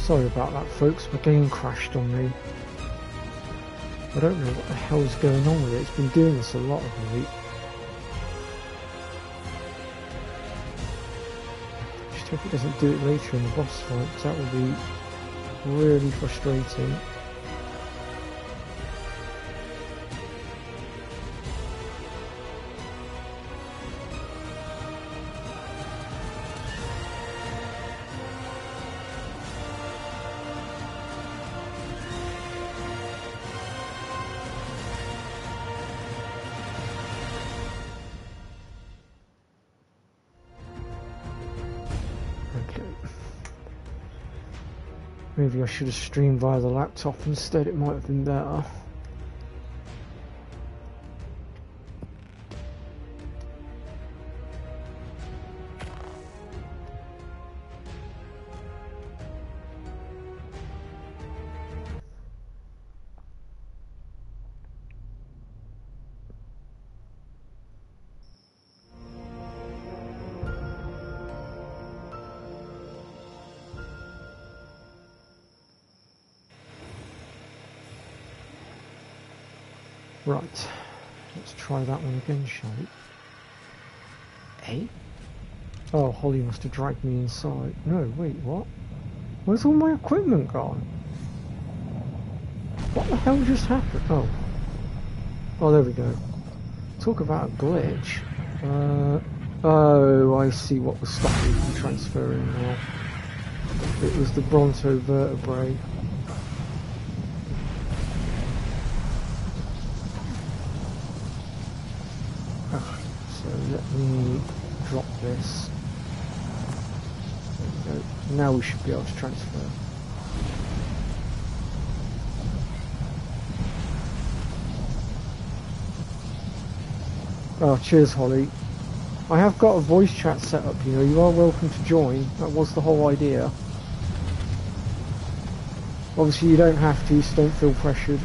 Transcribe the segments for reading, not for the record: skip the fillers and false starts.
Sorry about that, folks. My game crashed on me. I don't know what the hell's going on with it. It's been doing this a lot of late. Just hope it doesn't do it later in the boss fight, because that would be really frustrating. Maybe I should have streamed via the laptop instead, it might have been better. Right, let's try that one again, shall we? Eh? Oh, Holly must have dragged me inside. No, wait, what? Where's all my equipment gone? What the hell just happened? Oh. Oh, there we go. Talk about a glitch. Oh, I see what was stopping me from transferring now. It was the bronto vertebrae. Let me drop this. There we go. Now we should be able to transfer. Oh, cheers, Holly. I have got a voice chat set up, you know. You are welcome to join. That was the whole idea. Obviously, you don't have to, so don't feel pressured.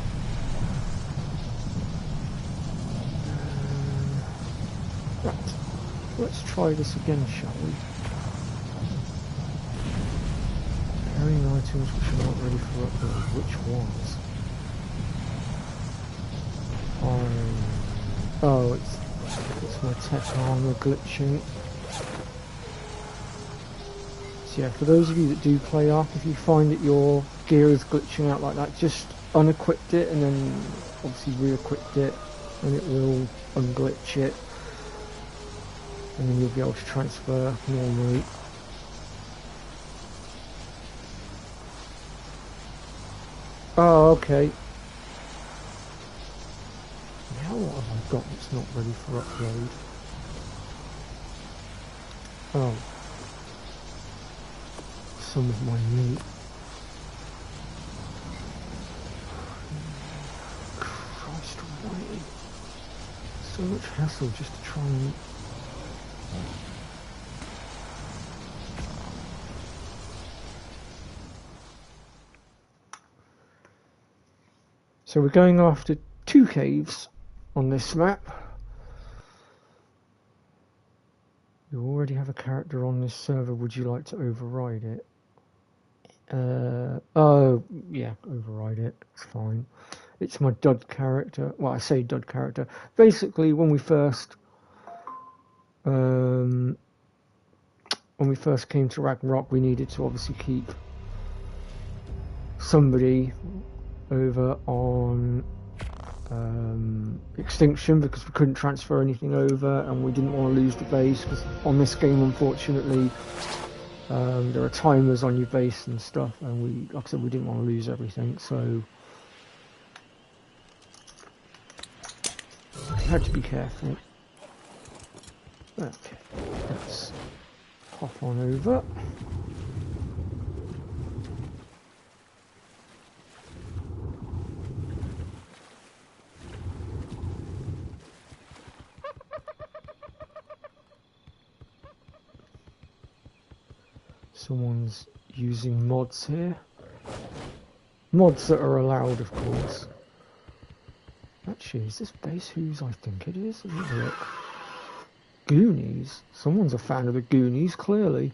Let's try this again, shall we? Carrying items which are not ready for upload. Which ones? Oh, it's my tech armor glitching. So yeah, for those of you that do play Ark, if you find that your gear is glitching out like that, just unequipped it and then obviously re-equipped it, and it will unglitch it. And then you'll be able to transfer normally. Oh, okay. Now what have I got that's not ready for upload? Oh. Some of my meat. Christ almighty. So much hassle just to try and... So we're going after 2 caves on this map. You already have a character on this server, would you like to override it? Oh, yeah, override it, it's fine. It's my dud character. Well, I say dud character. Basically, when we first came to Ragnarok, we needed to obviously keep somebody over on Extinction because we couldn't transfer anything over, and we didn't want to lose the base because on this game, unfortunately, there are timers on your base and stuff, and we, like I said, we didn't want to lose everything, so we had to be careful. Okay, let's hop on over. Someone's using mods here. Mods that are allowed, of course. Actually, is this base whose I think it is? Let me have a look. Goonies? Someone's a fan of the Goonies, clearly.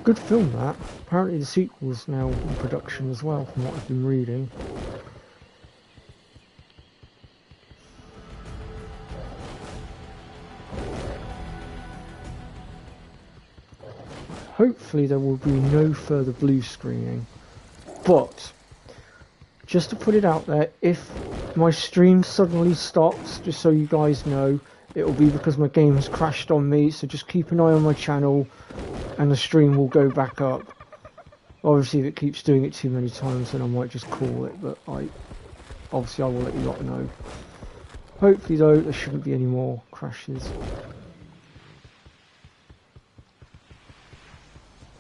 Good film that. Apparently the sequel's now in production as well, from what I've been reading. Hopefully there will be no further blue screening. But, just to put it out there, if my stream suddenly stops, just so you guys know, it will be because my game has crashed on me, so just keep an eye on my channel and the stream will go back up. Obviously if it keeps doing it too many times then I might just call it, but obviously I will let you lot know. Hopefully though there shouldn't be any more crashes.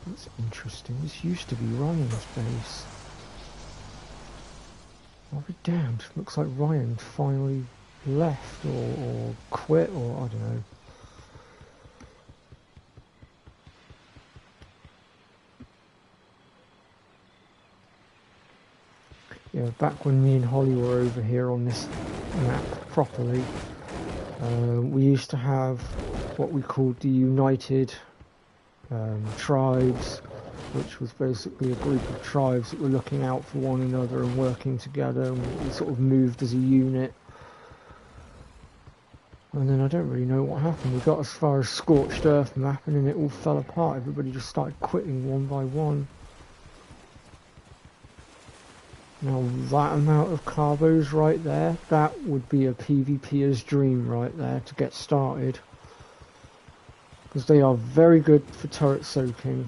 That's interesting, this used to be Ryan's base. I'll be damned, looks like Ryan finally left or quit, or I don't know. Yeah, back when me and Holly were over here on this map properly, we used to have what we called the United Tribes, which was basically a group of tribes that were looking out for one another and working together, and we sort of moved as a unit. And then I don't really know what happened. We got as far as Scorched Earth map and then it all fell apart. Everybody just started quitting one by one. Now that amount of carbos right there, that would be a PvPer's dream right there to get started. Because they are very good for turret soaking.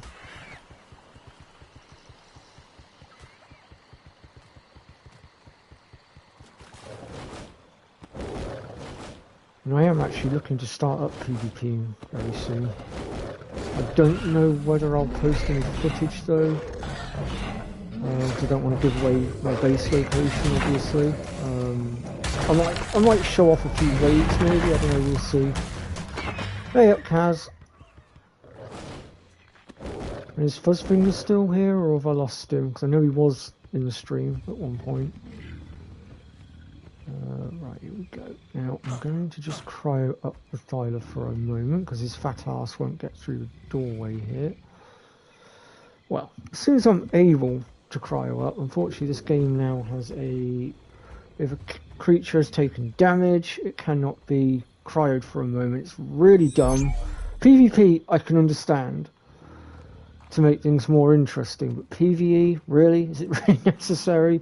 And I am actually looking to start up PvP very soon. I don't know whether I'll post any footage though, because I don't want to give away my base location obviously. I might show off a few raids maybe, I don't know, we'll see. Hey up Kaz! And is Fuzzfinger still here or have I lost him? Because I know he was in the stream at one point. Right, here we go. Now, I'm going to just cryo up the Thyla for a moment, because his fat ass won't get through the doorway here. Well, as soon as I'm able to cryo up, unfortunately this game now has a... If a creature has taken damage, it cannot be cryoed for a moment. It's really dumb. PvP, I can understand, to make things more interesting, but PvE, really? Is it really necessary?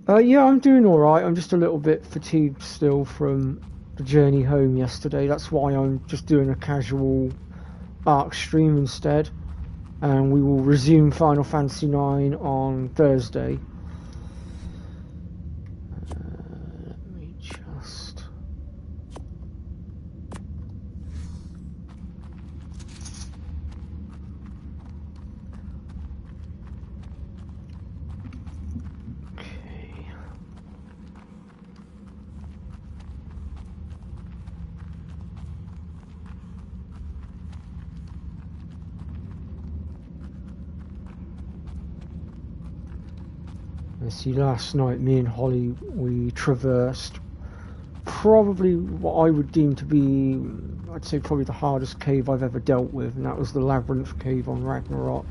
Yeah, I'm doing alright. I'm just a little bit fatigued still from the journey home yesterday. That's why I'm just doing a casual Ark stream instead. And we will resume Final Fantasy IX on Thursday. Let me just... See, last night me and Holly, we traversed probably what I would deem to be, I'd say probably the hardest cave I've ever dealt with, and that was the Labyrinth Cave on Ragnarok.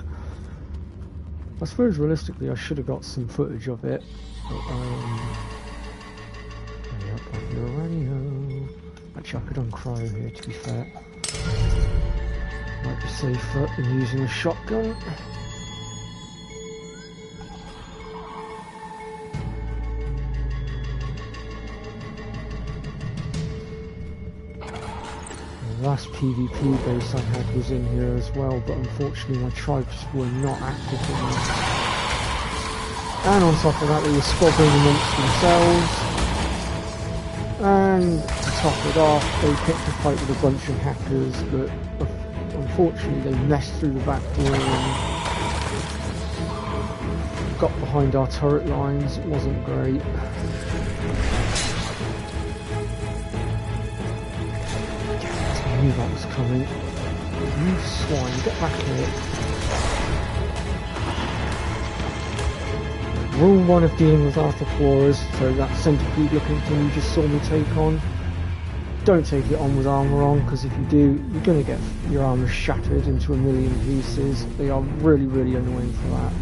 I suppose realistically I should have got some footage of it, but up on your radio. Actually I could uncryo here to be fair. Might be safer than using a shotgun. The last PvP base I had was in here as well, but unfortunately my tribes were not active enough. And on top of that they were squabbling amongst themselves. And to top it off, they picked a fight with a bunch of hackers, but unfortunately they messed through the back door and got behind our turret lines. It wasn't great. I knew that was coming. You swine, get back here. Rule 1 of dealing with arthroporas, so that centipede looking thing you just saw me take on. don't take it on with armour on, because if you do, you're going to get your armour shattered into a million pieces. They are really, really annoying for that.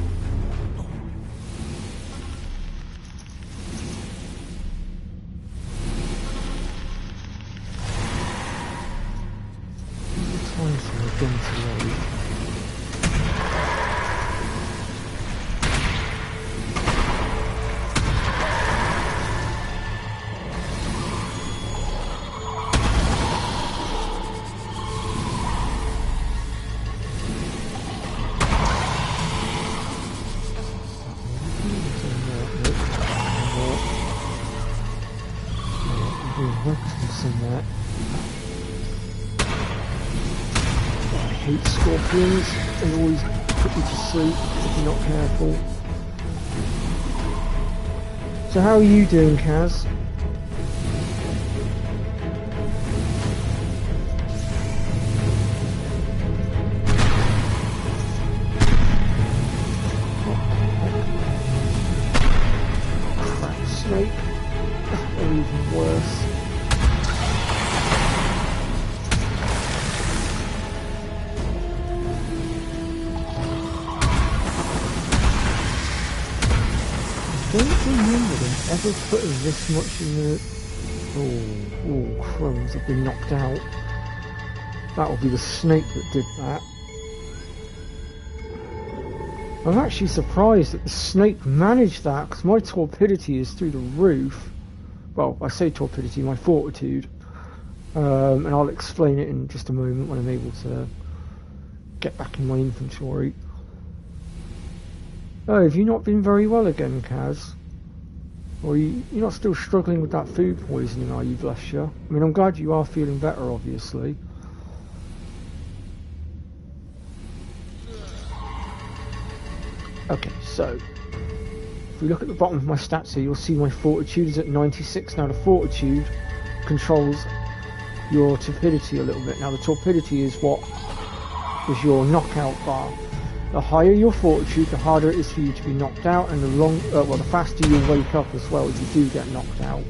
Time for a gun to load. Somewhere. I hate scorpions, they always put you to sleep if you're not careful. So how are you doing, Kaz? Crap, snake. Or even worse. I don't remember them ever putting this much in the... Oh, crumbs have been knocked out. That will be the snake that did that. I'm actually surprised that the snake managed that, because my torpidity is through the roof. Well, I say torpidity, my fortitude. And I'll explain it in just a moment when I'm able to get back in my inventory. Oh, have you not been very well again, Kaz? Or you're not still struggling with that food poisoning, are you, bless you? I mean, I'm glad you are feeling better, obviously. Okay, so if we look at the bottom of my stats here, you'll see my fortitude is at 96. Now, the fortitude controls your torpidity a little bit. Now, the torpidity is what is your knockout bar. The higher your fortitude, the harder it is for you to be knocked out, and the faster you'll wake up as well if you do get knocked out.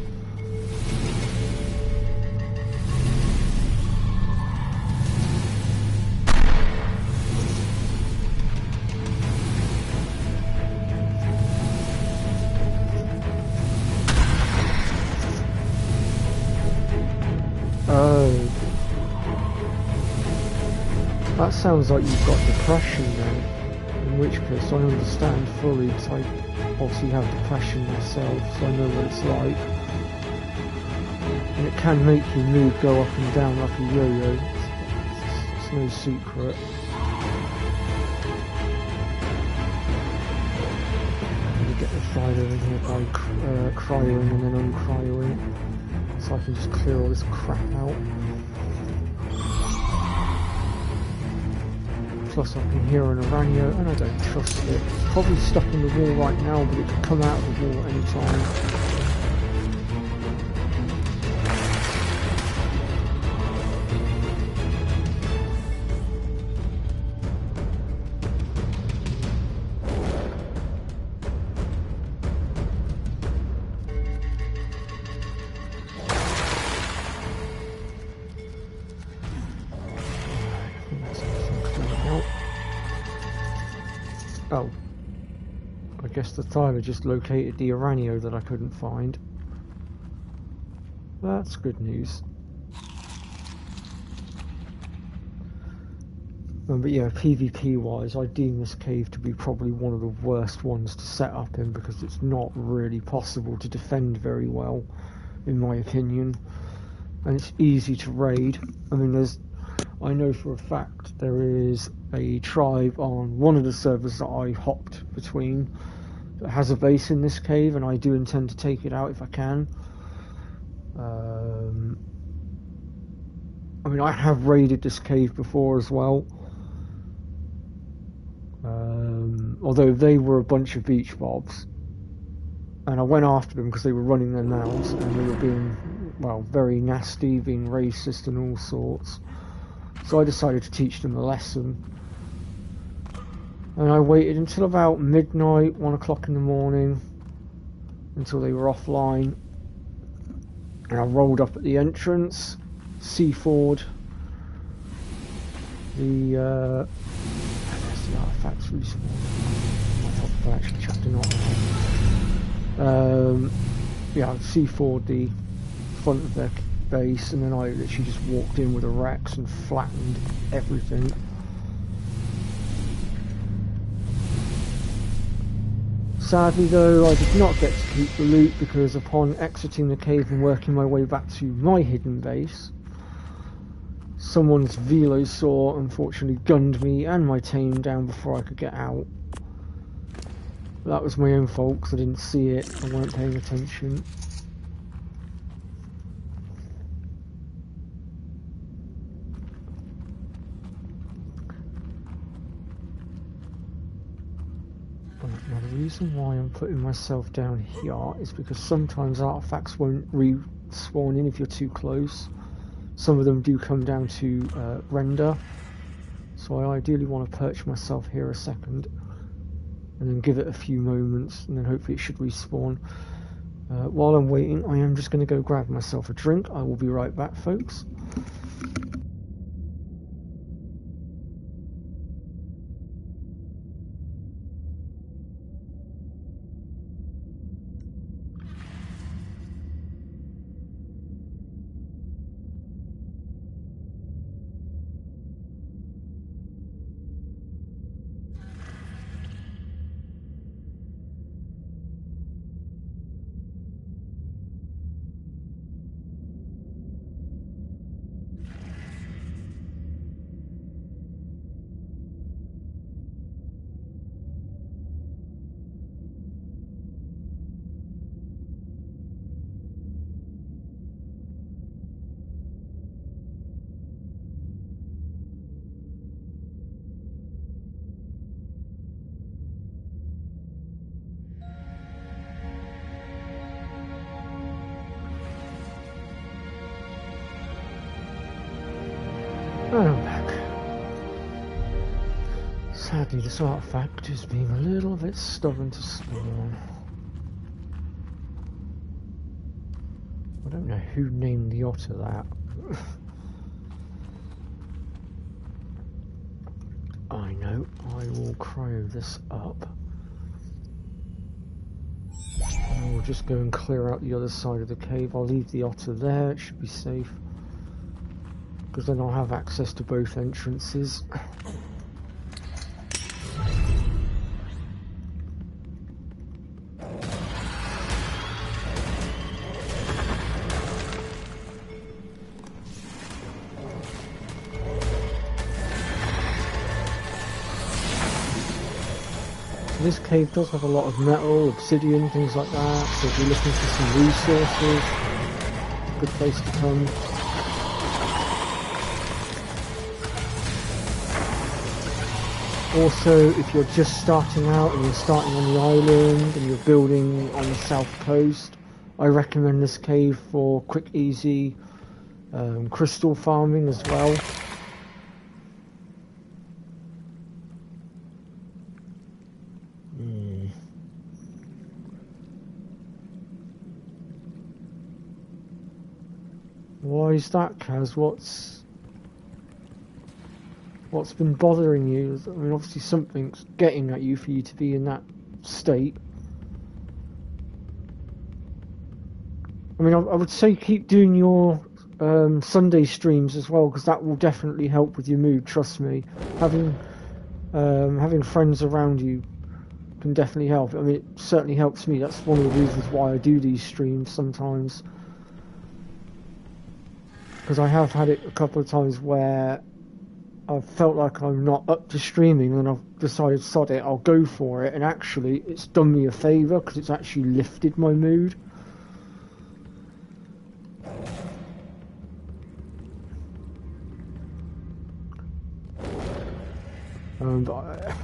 Oh. That sounds like you've got depression then. In which case I understand fully, because I obviously have depression myself, so I know what it's like. And it can make your mood go up and down like a yo-yo. It's no secret. You get the fire in here by cryoing and then uncryoing, so I can just clear all this crap out. Plus I can hear an Aranio, and I don't trust it. It's probably stuck in the wall right now, but it could come out of the wall at any time. Oh, I guess the timer just located the Aranio that I couldn't find. That's good news. But yeah, PvP wise, I deem this cave to be probably one of the worst ones to set up in, because it's not really possible to defend very well, in my opinion. And it's easy to raid. I mean, I know for a fact there is a tribe on one of the servers that I hopped between that has a base in this cave, and I do intend to take it out if I can. I mean, I have raided this cave before as well. Although they were a bunch of beach mobs, and I went after them because they were running their mouths and they were being, well, very nasty, being racist and all sorts. So I decided to teach them a lesson. And I waited until about midnight, 1 o'clock in the morning, until they were offline. And I rolled up at the entrance, C4'd the there's the artifacts respawn. I thought I actually chucked an artifact. Yeah, C4'd the front of their base, and then I literally just walked in with a Rex and flattened everything. Sadly though, I did not get to keep the loot because upon exiting the cave and working my way back to my hidden base, someone's Velosaur unfortunately gunned me and my tame down before I could get out. That was my own fault because I didn't see it, I weren't paying attention. Now the reason why I'm putting myself down here is because sometimes artifacts won't respawn in if you're too close. Some of them do come down to render, so I ideally want to perch myself here a second and then give it a few moments, and then hopefully it should respawn. While I'm waiting, I am just going to go grab myself a drink. I will be right back, folks. And I'm back. Sadly, this artifact is being a little bit stubborn to spawn. I don't know who named the otter that. I know, I will cryo this up. And we'll just go and clear out the other side of the cave. I'll leave the otter there, it should be safe. Because then I'll have access to both entrances. This cave does have a lot of metal, obsidian, things like that, so if you're looking for some resources, good place to come. Also, if you're just starting out and you're starting on the island and you're building on the south coast, I recommend this cave for quick, easy crystal farming as well. Why is that, Kaz? What's been bothering you? I mean, obviously something's getting at you for you to be in that state. I mean, I would say keep doing your Sunday streams as well, because that will definitely help with your mood. Trust me, having friends around you can definitely help. I mean, it certainly helps me. That's one of the reasons why I do these streams sometimes, because I have had it a couple of times where I've felt like I'm not up to streaming and I've decided, sod it, I'll go for it, and actually it's done me a favour because it's actually lifted my mood.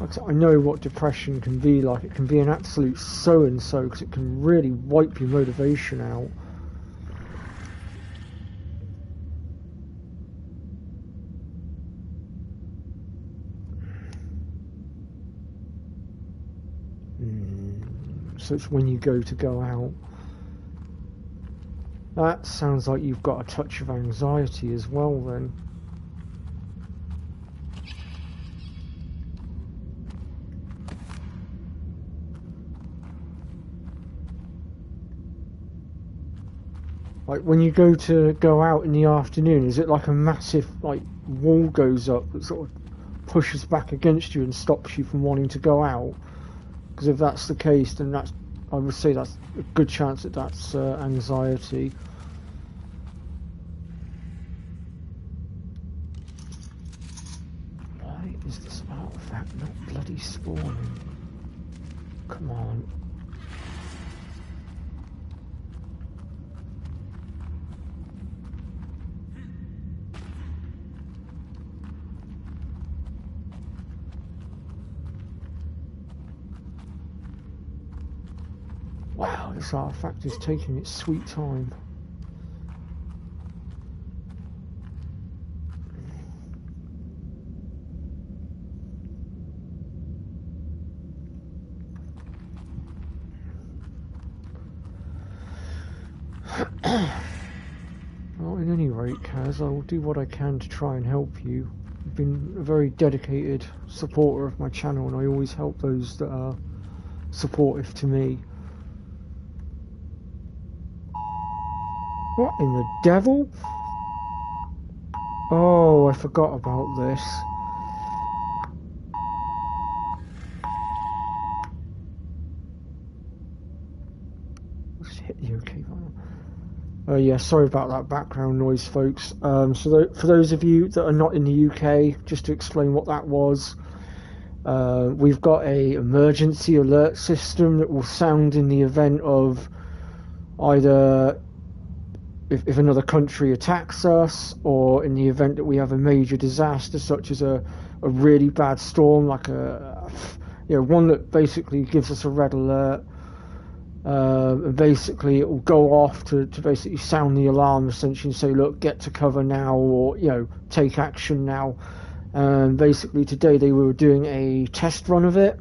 But I know what depression can be like. It can be an absolute so-and-so because it can really wipe your motivation out. So it's when you go out That sounds like you've got a touch of anxiety as well then. Like when you go out in the afternoon, is it like a massive like wall goes up that sort of pushes back against you and stops you from wanting to go out? Because if that's the case, then I would say that's a good chance that that's anxiety. Why is this artifact not bloody spawning? Come on. Wow, this artifact is taking its sweet time. Well, at any rate, Kaz, I will do what I can to try and help you. You've been a very dedicated supporter of my channel, and I always help those that are supportive to me. What in the devil? Oh, I forgot about this. Just hit the OK button. Yeah, sorry about that background noise, folks. So for those of you that are not in the UK, just to explain what that was, we've got a emergency alert system that will sound in the event of either if another country attacks us, or in the event that we have a major disaster, such as a really bad storm, like one that basically gives us a red alert. And basically it will go off to basically sound the alarm, essentially, and say, look, get to cover now, or take action now. And basically today they were doing a test run of it,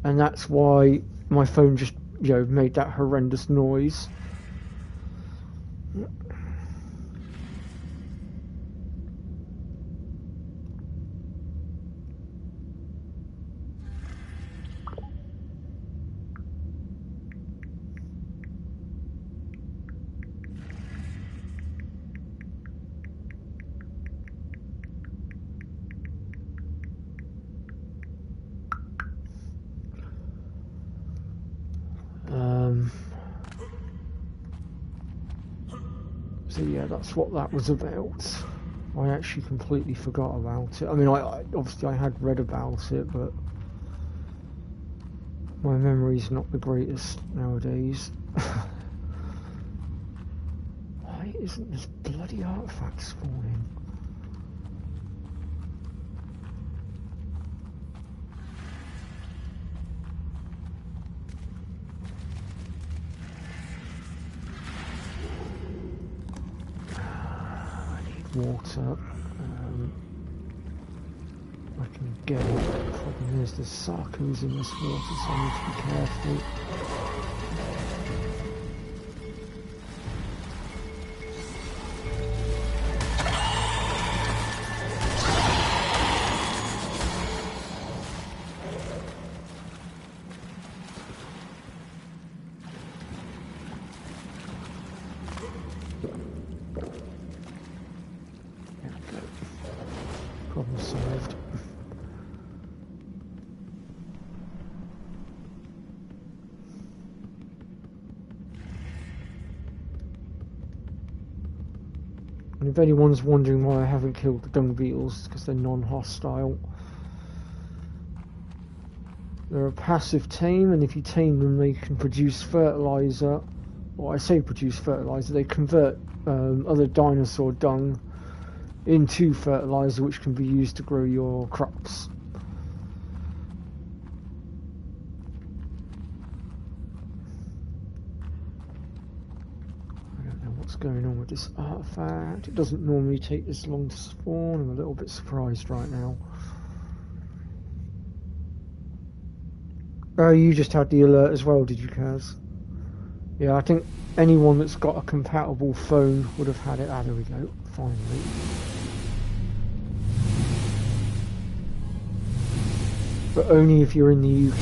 and that's why my phone just made that horrendous noise. So yeah, that's what that was about. I actually completely forgot about it. I mean, I obviously I had read about it, but my memory's not the greatest nowadays. Why isn't this bloody artifact spawning? Water. I can get it. The problem is there's sarcos in this water, so I need to be careful. Problem solved. And if anyone's wondering why I haven't killed the dung beetles, it's because they're non-hostile. They're a passive tame, and if you tame them, they can produce fertilizer. Well, I say produce fertilizer, they convert other dinosaur dung into fertilizer, which can be used to grow your crops. I don't know what's going on with this artifact. It doesn't normally take this long to spawn. I'm a little bit surprised right now. Oh, you just had the alert as well, did you, Kaz? Yeah, I think anyone that's got a compatible phone would have had it. Ah, there we go, finally. But only if you're in the UK.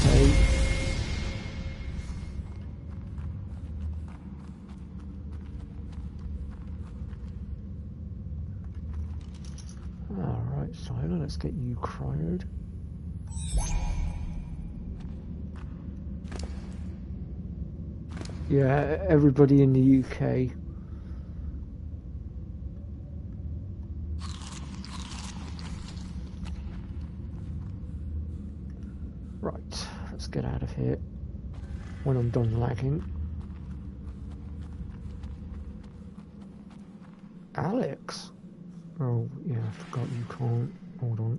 Alright, Siler, let's get you cryoed. Yeah, everybody in the UK. Right, let's get out of here when I'm done lagging. Alex? Oh, yeah, I forgot you can't. Hold on.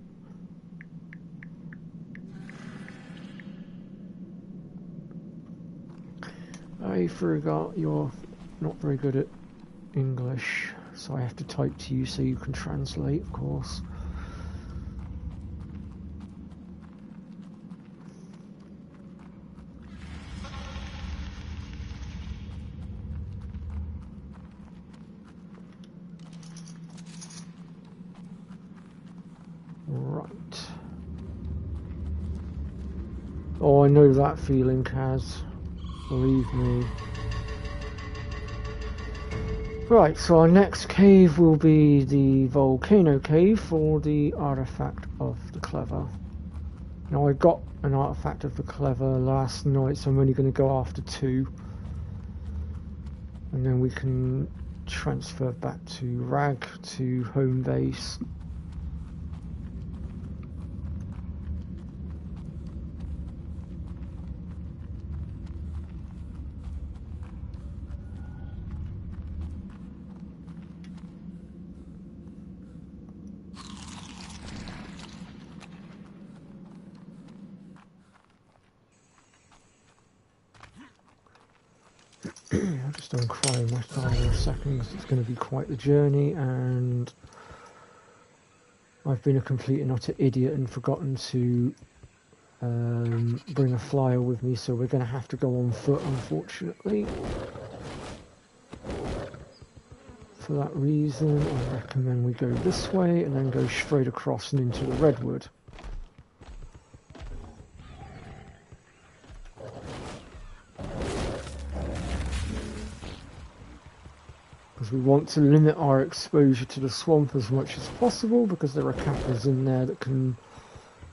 I forgot you're not very good at English, so I have to type to you so you can translate, of course. Right. Oh, I know that feeling, Kaz. Believe me. Right, so our next cave will be the volcano cave for the artifact of the clever. Now I got an artifact of the clever last night, so I'm only going to go after 2. And then we can transfer back to Rag to home base. I'll just uncry my thigh for a second because it's going to be quite the journey, and I've been a complete and utter idiot and forgotten to bring a flyer with me, so we're going to have to go on foot, unfortunately. For that reason, I recommend we go this way and then go straight across and into the redwood. Because we want to limit our exposure to the swamp as much as possible, because there are cappers in there that can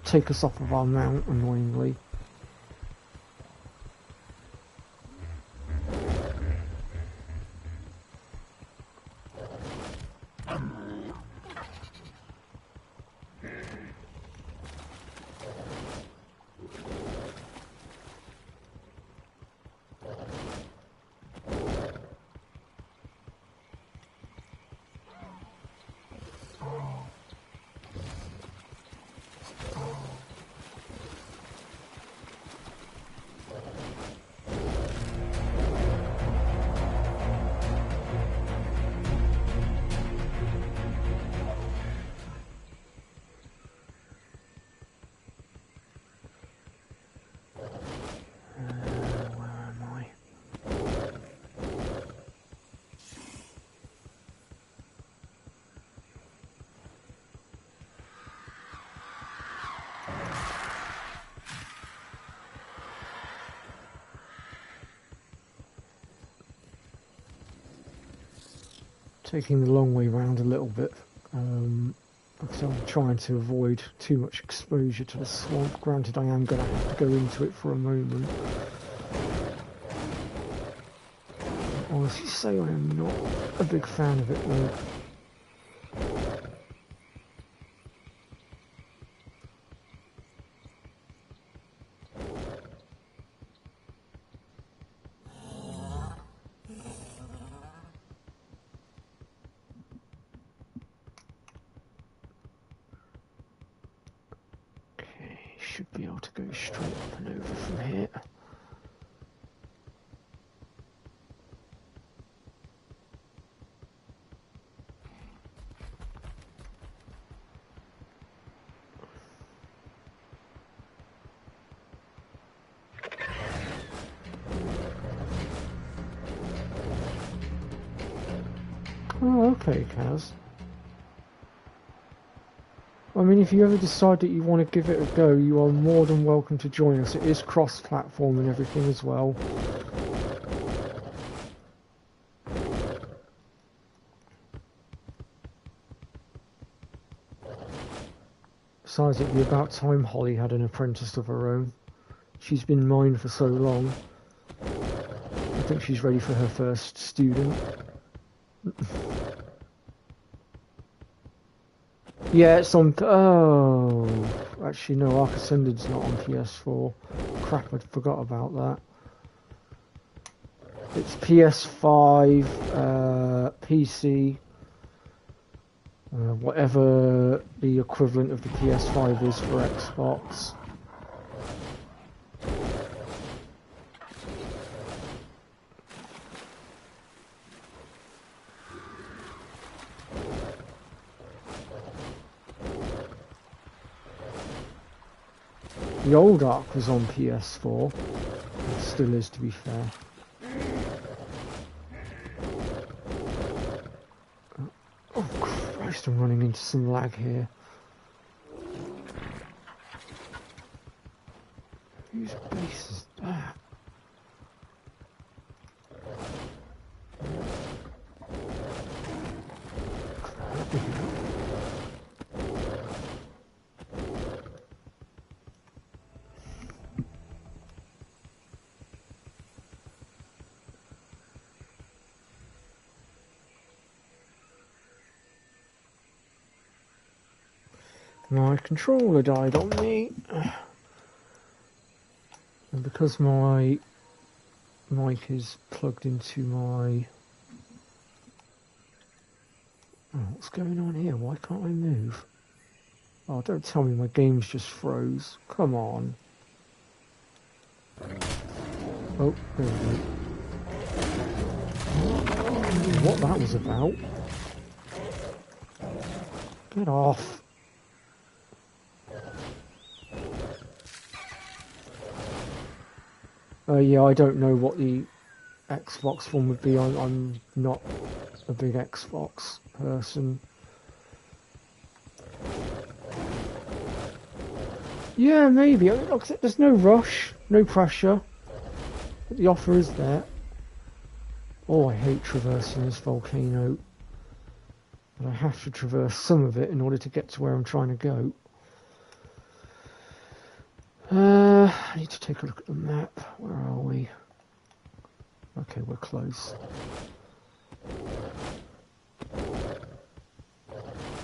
take us off of our mount annoyingly. Taking the long way round a little bit, because I'm trying to avoid too much exposure to the swamp. Granted, I am going to have to go into it for a moment. I honestly say I am not a big fan of it though. Should be able to go straight up and over from here. Oh, okay, Kaz. I mean, if you ever decide that you want to give it a go, you are more than welcome to join us. It is cross-platform and everything as well. Besides, it'd be about time Holly had an apprentice of her own. She's been mine for so long. I think she's ready for her first student. Yeah, it's on... Oh... Actually, no, Ark Ascended's not on PS4. Crap, I forgot about that. It's PS5, PC... whatever the equivalent of the PS5 is for Xbox. The old Ark was on PS4. It still is, to be fair. Oh Christ, I'm running into some lag here. Whose base is that? My controller died on me, and because my mic is plugged into my... Oh, what's going on here? Why can't I move? Oh, don't tell me my game's just froze. Come on. Oh, there we go. What that was about? Get off. Yeah, I don't know what the Xbox one would be. I'm not a big Xbox person. Yeah, maybe. I mean, like I said, there's no rush, no pressure. But the offer is there. Oh, I hate traversing this volcano. And I have to traverse some of it in order to get to where I'm trying to go. I need to take a look at the map. Where are we? Okay, we're close. I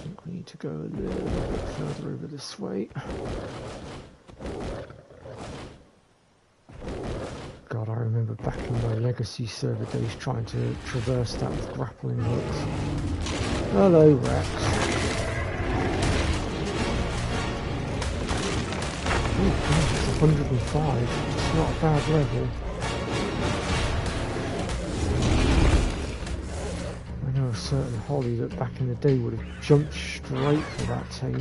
think we need to go a little bit further over this way. God, I remember back in my Legacy server days trying to traverse that with grappling hooks. Hello, Rex. Oh god, it's 105. It's not a bad level. I know a certain Holly that back in the day would have jumped straight for that team.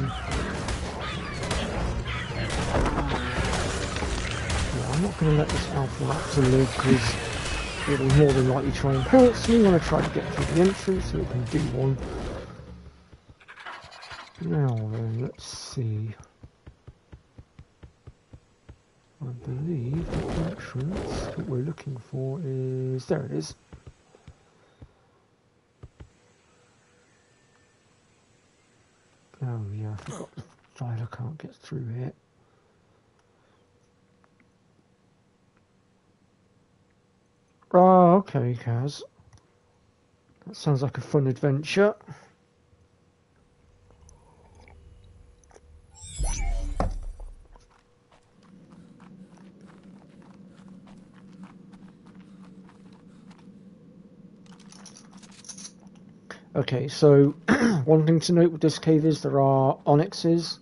Yeah, I'm not going to let this Alpha Raptor live because it will more than likely try and pounce me when I try to get through the entrance, so it can do one. Now then, let's see. I believe the entrance that we're looking for is... there it is. Oh yeah, I forgot the dialer can't get through here. Oh, okay, Kaz. That sounds like a fun adventure. Okay, so one thing to note with this cave is there are onyxes,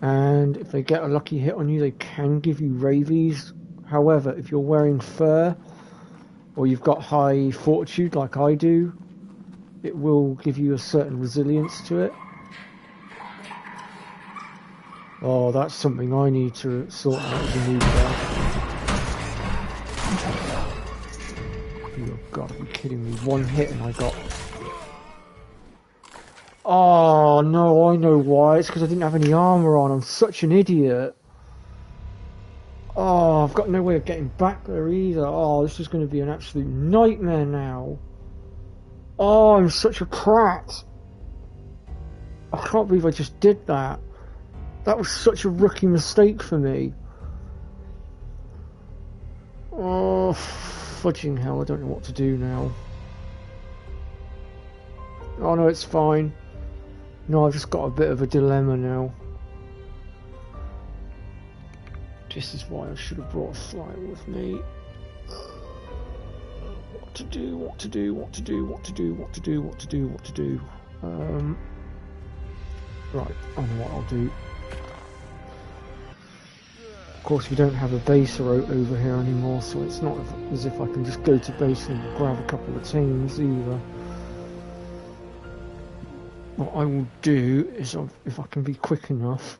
and if they get a lucky hit on you, they can give you rabies. However, if you're wearing fur, or you've got high fortitude like I do, it will give you a certain resilience to it. Oh, that's something I need to sort out as a new guy. gotta be kidding me. One hit and I got... Oh no, I know why. It's because I didn't have any armour on. I'm such an idiot. Oh, I've got no way of getting back there either. Oh, this is going to be an absolute nightmare now. Oh, I'm such a prat. I can't believe I just did that. That was such a rookie mistake for me. Oh, fudging hell, I don't know what to do now. Oh no, it's fine. No, I've just got a bit of a dilemma now. This is why I should have brought a flyer with me. What to do, what to do, what to do, what to do, what to do, what to do, what to do. Right, I know what I'll do. Of course, we don't have a base over here anymore, so it's not as if I can just go to base and grab a couple of teams either. What I will do is, if I can be quick enough,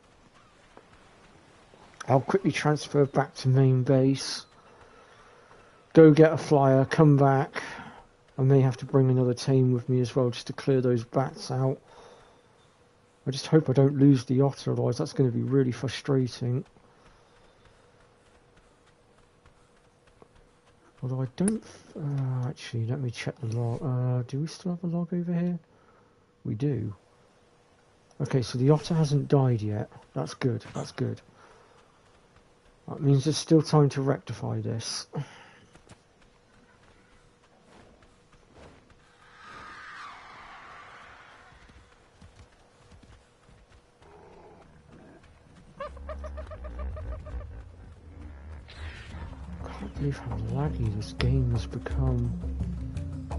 I'll quickly transfer back to main base, go get a flyer, come back. I may have to bring another team with me as well just to clear those bats out. I just hope I don't lose the otter, otherwise that's going to be really frustrating. Although I don't... actually, let me check the log. Do we still have a log over here? We do. Okay, so the otter hasn't died yet. That's good, that's good. That means there's still time to rectify this. I can't believe how laggy this game has become.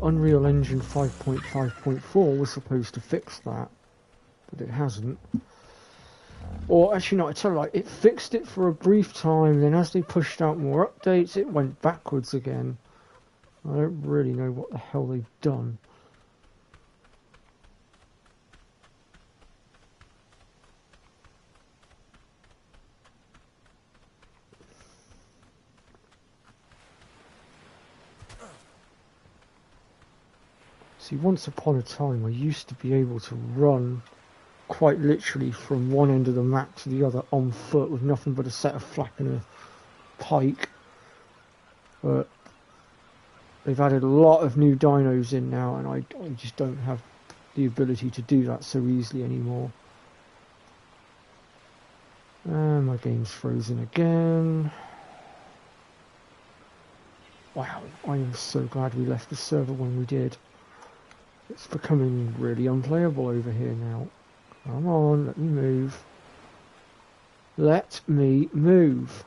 Unreal Engine 5.5.4 was supposed to fix that, but it hasn't. Or actually no, I tell you what, it fixed it for a brief time, then as they pushed out more updates it went backwards again. I don't really know what the hell they've done. See, once upon a time I used to be able to run quite literally from one end of the map to the other on foot with nothing but a set of flak and a pike. But they've added a lot of new dinos in now, and I just don't have the ability to do that so easily anymore. And my game's frozen again. Wow, I am so glad we left the server when we did. It's becoming really unplayable over here now. Come on, let me move. Let me move.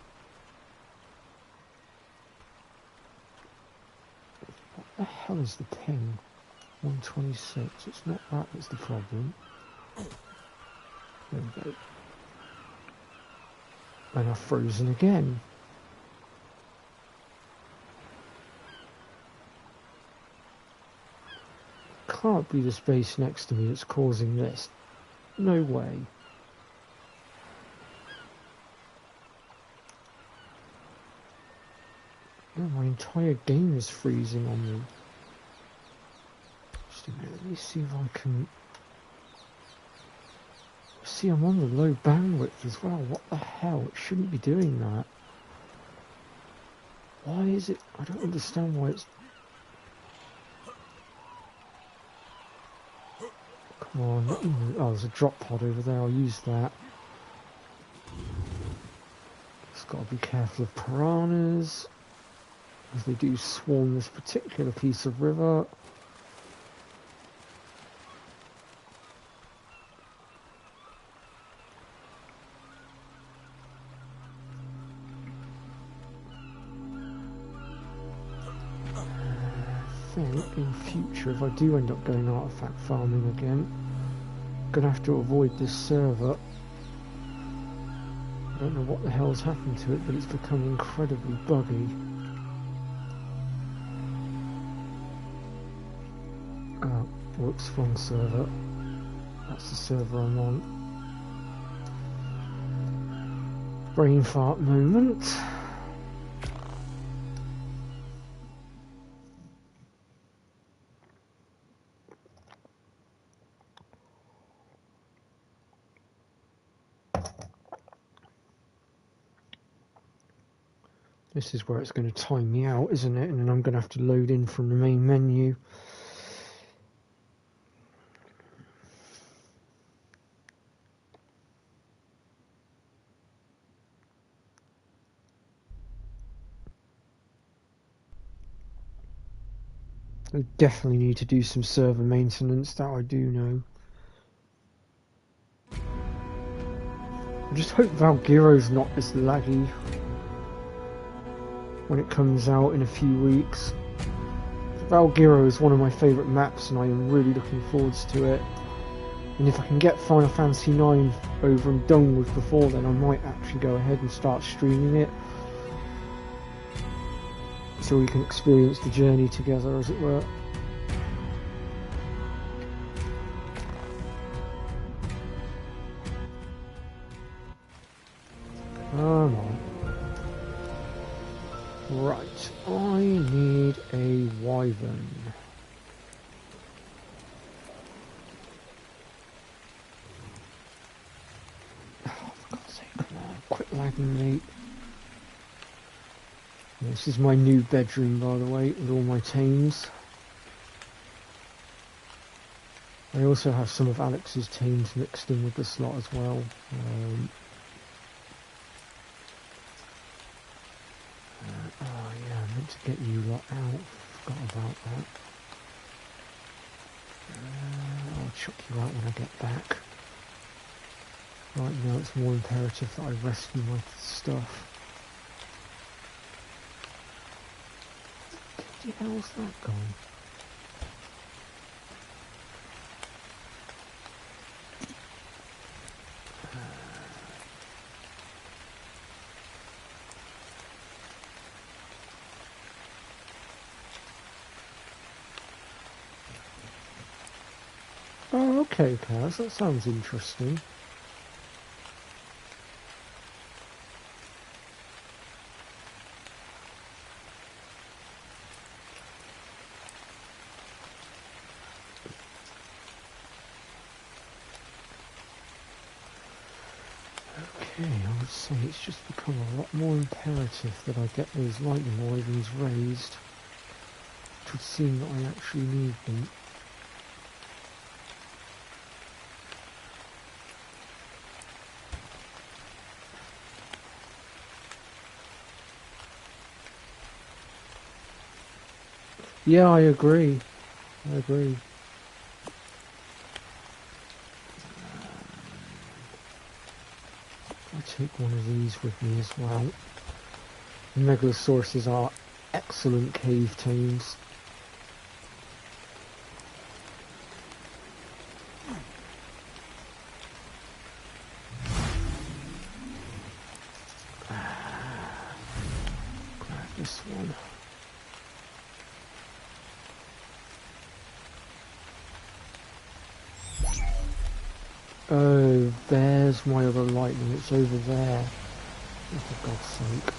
What the hell is the ping? 126. It's not that that's the problem. There we go. And I've frozen again. Can't be the space next to me that's causing this. No way. No, my entire game is freezing on me. Just a minute, let me see if I can... See, I'm on the low bandwidth as well. What the hell? It shouldn't be doing that. Why is it... I don't understand why it's... Come on, let me move. Oh, there's a drop pod over there. I'll use that. Just got to be careful of piranhas, as they do swarm this particular piece of river. I think in future, if I do end up going artifact farming again, I'm gonna have to avoid this server. I don't know what the hell's happened to it, but it's become incredibly buggy. Oh, whoops, wrong server. That's the server I'm on. Brain fart moment. This is where it's going to time me out, isn't it? And then I'm going to have to load in from the main menu. I definitely need to do some server maintenance, that I do know. I just hope Valgyro's not as laggy when it comes out in a few weeks. Valgyro is one of my favourite maps and I am really looking forward to it. And if I can get Final Fantasy IX over and done with before then, I might actually go ahead and start streaming it. So we can experience the journey together, as it were. Come on. Right, I need a wyvern. Oh, for God's sake, come on, quit lagging, mate. This is my new bedroom, by the way, with all my tames. I also have some of Alex's tames mixed in with the slot as well. Oh yeah, I meant to get you lot out. Forgot about that. I'll chuck you out when I get back. Right now it's more imperative that I rescue my stuff. Where the hell's that gone? Oh, okay, Kaz, that sounds interesting. Okay, I would say it's just become a lot more imperative that I get those lightning wyverns raised. It would seem that I actually need them. Yeah, I agree. I agree. I'll take one of these with me as well. Megalosauruses are excellent cave tames. Grab this one. Oh, there's my other lightning. It's over there. Oh, for God's sake.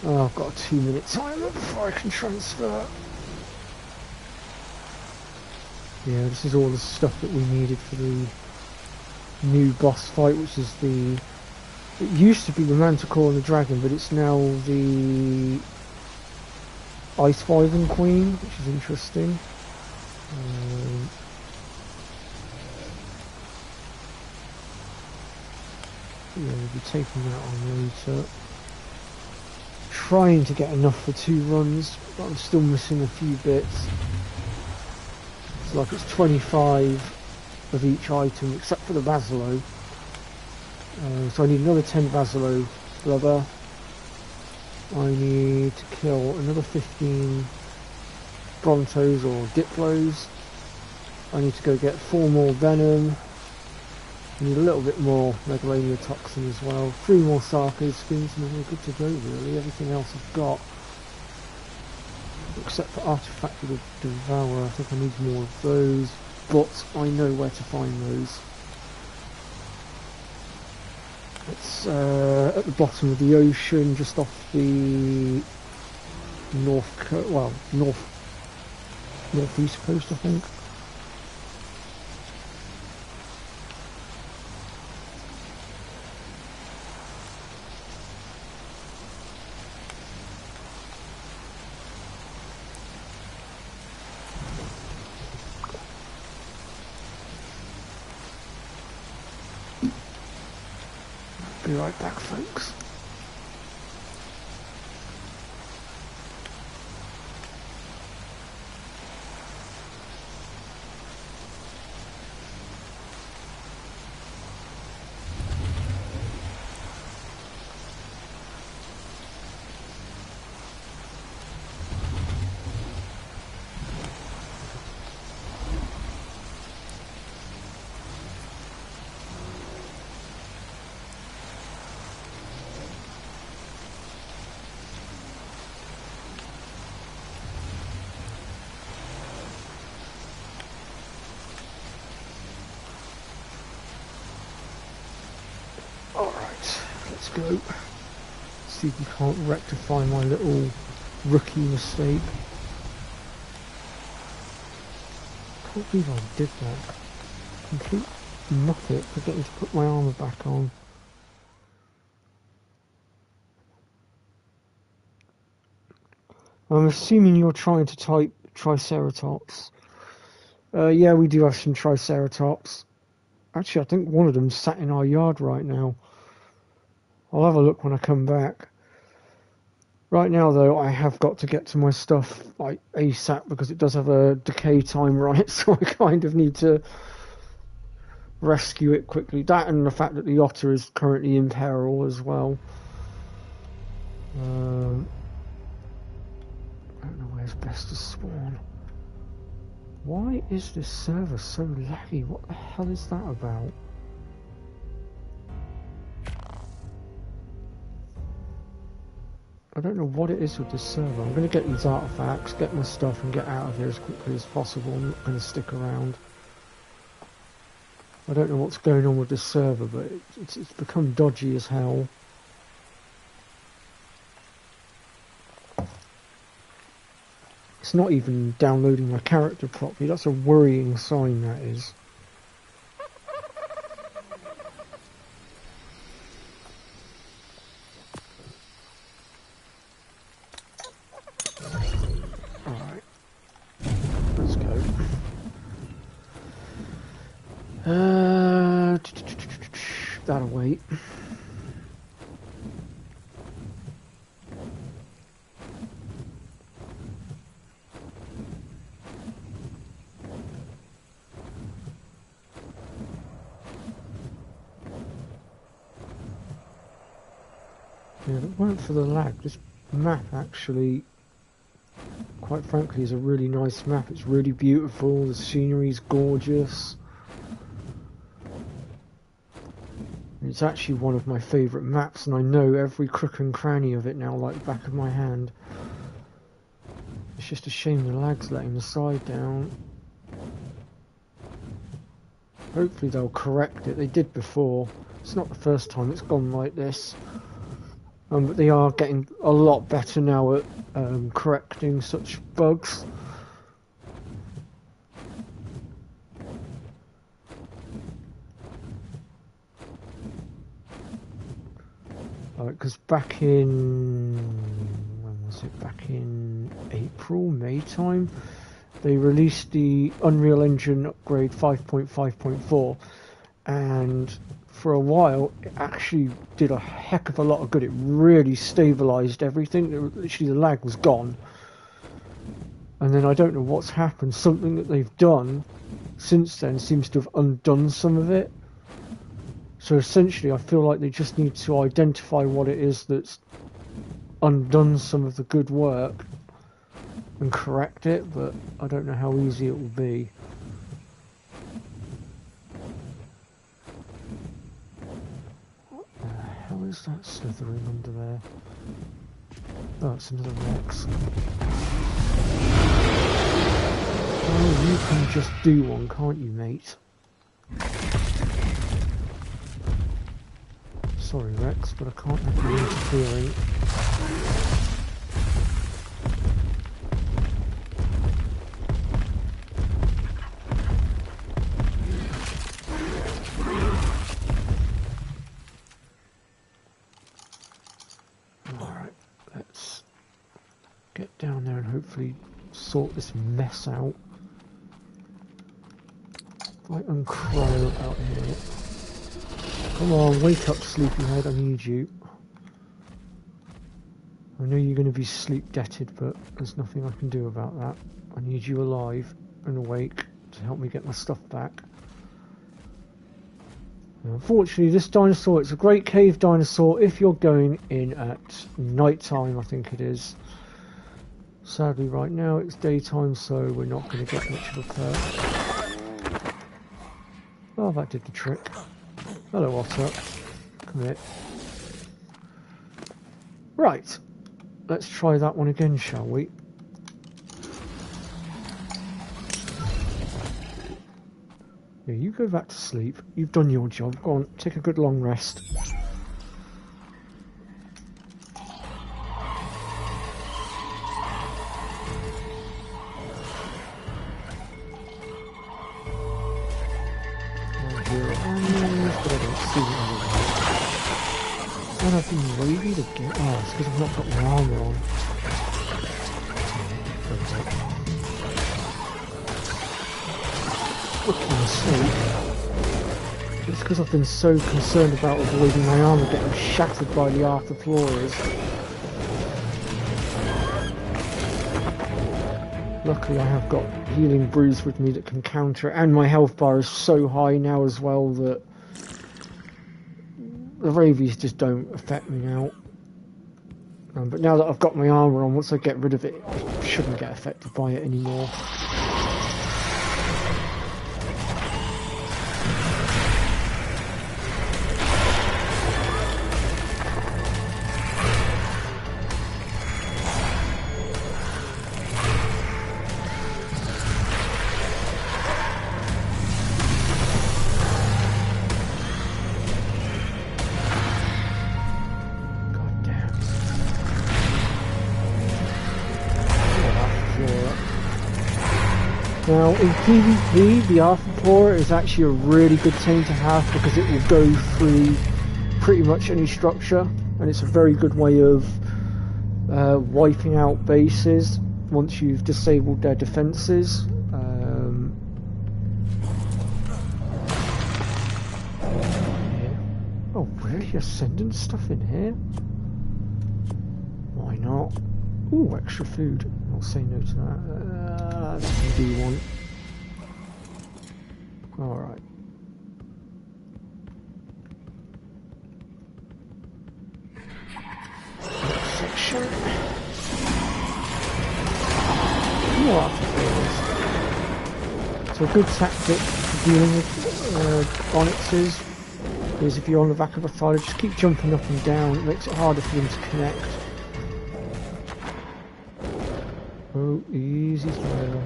Oh, I've got a 2-minute timer before I can transfer. Yeah, this is all the stuff that we needed for the new boss fight, which is the... It used to be the Manticore and the Dragon, but it's now the Ice Wyvern Queen, which is interesting. Yeah, we'll be taking that on later. Trying to get enough for 2 runs, but I'm still missing a few bits. It's like it's 25 of each item, except for the Basilo. So I need another 10 Basilo blubber. I need to kill another 15 Brontos or Diplos. I need to go get 4 more Venom. I need a little bit more Megalania Toxin as well. 3 more Sarko skins and then we're good to go really. Everything else I've got. Except for Artifact of the Devourer, I think I need more of those. But I know where to find those. It's at the bottom of the ocean, just off the northeast coast, I think. Be right back, folks. Alright, let's go. See if we can't rectify my little rookie mistake. Can't believe I did that. Complete muppet forgetting to put my armour back on. I'm assuming you're trying to type Triceratops. Yeah, we do have some Triceratops. Actually, I think one of them's sat in our yard right now. I'll have a look when I come back. Right now, though, I have got to get to my stuff like ASAP because it does have a decay timer on it, so I kind of need to rescue it quickly. That and the fact that the otter is currently in peril as well. I don't know where's best to spawn. Why is this server so laggy? What the hell is that about? I don't know what it is with this server. I'm going to get these artifacts, get my stuff and get out of here as quickly as possible. I'm not going to stick around. I don't know what's going on with this server, but it's become dodgy as hell. It's not even downloading my character properly. That's a worrying sign, that is. Alright. Let's go. That'll wait. Yeah, if it weren't for the lag, this map actually, quite frankly, is a really nice map. It's really beautiful, the scenery's gorgeous. It's actually one of my favourite maps, and I know every crook and cranny of it now like the back of my hand. It's just a shame the lag's letting the side down. Hopefully they'll correct it. They did before. It's not the first time it's gone like this. But they are getting a lot better now at correcting such bugs. Because back in, when was it? Back in April, May time, they released the Unreal Engine upgrade 5.5.4, and for a while it actually did a heck of a lot of good. It really stabilized everything. Literally the lag was gone. And then I don't know what's happened. Something that they've done since then seems to have undone some of it. So essentially I feel like they just need to identify what it is that's undone some of the good work and correct it, but I don't know how easy it will be. How is that slithering under there? Oh, it's another Rex. Oh, you can just do one, can't you, mate? Sorry, Rex, but I can't have you interfering. Down there and hopefully sort this mess out. Like uncrow out here. Come on, wake up, sleepyhead. I need you. I know you're going to be sleep-debted, but there's nothing I can do about that. I need you alive and awake to help me get my stuff back. Unfortunately, this dinosaur, it's a great cave dinosaur if you're going in at night time, I think it is. Sadly, right now it's daytime, so we're not going to get much of a perk. Oh, that did the trick. Hello, Otter. Come here. Right. Let's try that one again, shall we? Yeah, you go back to sleep. You've done your job. Go on, take a good long rest. And I've been waiting again. Oh, it's because I've not got my armour on. Fucking sake. It's because I've been so concerned about avoiding my armour getting shattered by the arthropluras. Luckily I have got healing brews with me that can counter it, and my health bar is so high now as well that the rabies just don't affect me now. But now that I've got my armour on, once I get rid of it, I shouldn't get affected by it anymore. Now in PvP, the arthropluera is actually a really good thing to have because it will go through pretty much any structure, and it's a very good way of wiping out bases once you've disabled their defences. Oh really? Ascendant stuff in here? Why not? Ooh, extra food. I'll say no to that. That's a D1. Alright. Next section. So a good tactic for dealing with onyxes is if you're on the back of a fighter, just keep jumping up and down. It makes it harder for them to connect. Oh, easy fire.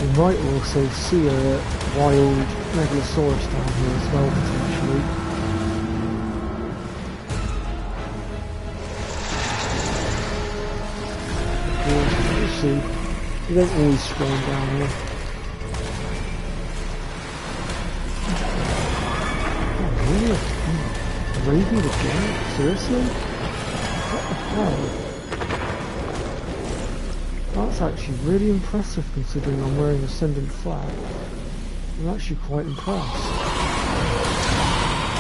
We might also see a wild megalosaurus down here as well, potentially. We'll see. You don't always spawn down here. Oh, really? Raven again? Seriously? What the hell? That's actually really impressive considering I'm wearing Ascendant flag. I'm actually quite impressed.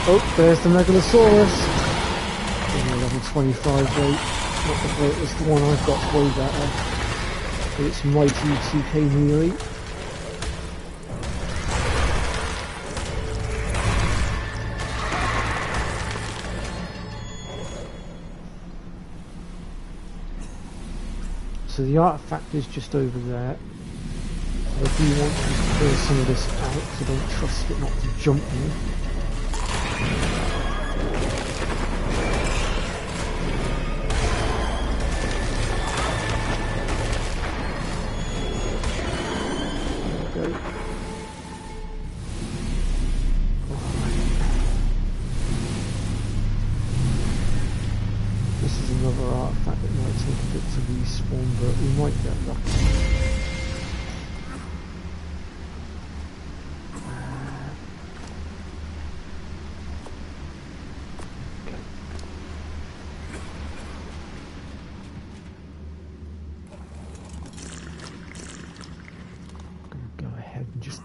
Oh, there's the Megalosaurus! Level 25 weight. Not the greatest, the one I've got's way better. But it's mighty 2k melee. So the artifact is just over there. I do want to clear some of this out, so don't trust it not to jump me. There we go. this is another artifact that might take a bit to respawn, but we might get lucky.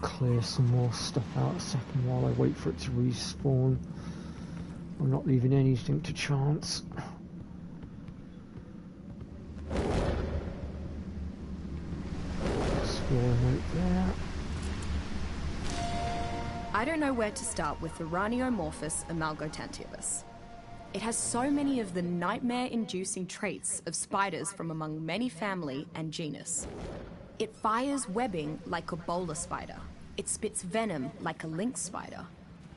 Clear some more stuff out a second while I wait for it to respawn. I'm not leaving anything to chance. Explore note there. I don't know where to start with Uraniomorphus amalgotantius. It has so many of the nightmare-inducing traits of spiders from among many family and genus. It fires webbing like a bowler spider. It spits venom like a lynx spider.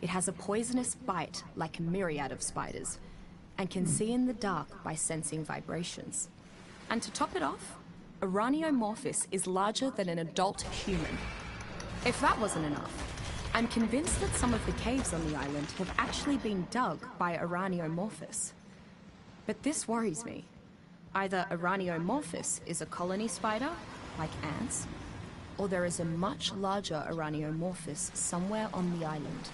It has a poisonous bite like a myriad of spiders, and can see in the dark by sensing vibrations. And to top it off, Uraniomorphus is larger than an adult human. If that wasn't enough, I'm convinced that some of the caves on the island have actually been dug by Uraniomorphus. But this worries me. Either Uraniomorphus is a colony spider, like ants, or there is a much larger Uraniomorphus somewhere on the island.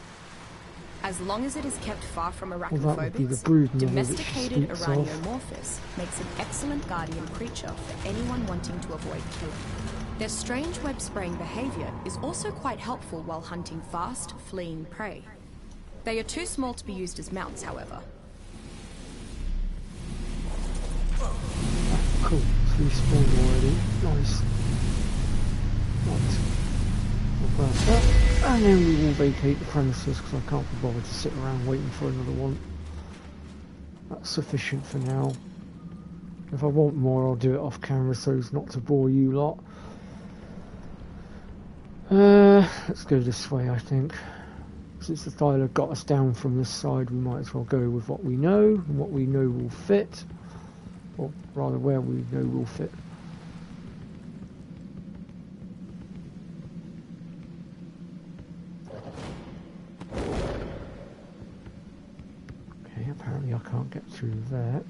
As long as it is kept far from arachnophobics, domesticated Uraniomorphus makes an excellent guardian creature for anyone wanting to avoid killing. Their strange web-spraying behavior is also quite helpful while hunting fast, fleeing prey. They are too small to be used as mounts, however. Cool, 3 spawned already. Nice. Right. We'll grab that. And then we will vacate the premises because I can't be bothered to sit around waiting for another one. That's sufficient for now. If I want more, I'll do it off camera so as not to bore you lot. Let's go this way, I think. Since the Thyla got us down from this side, we might as well go with what we know, and what we know will fit. Or rather, where we know will fit. Okay, apparently I can't get through there.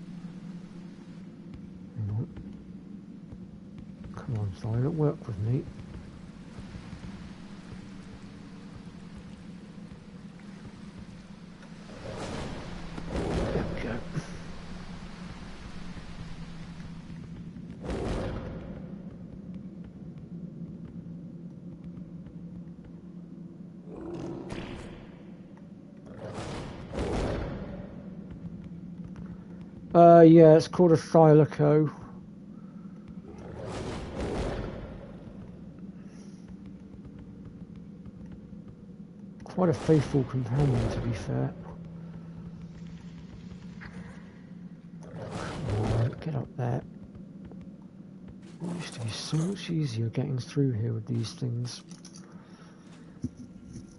Hang on. Come on, Thyla, work with me. Yeah, it's called a Thylaco. Quite a faithful companion, to be fair. Come on, get up there. It used to be so much easier getting through here with these things.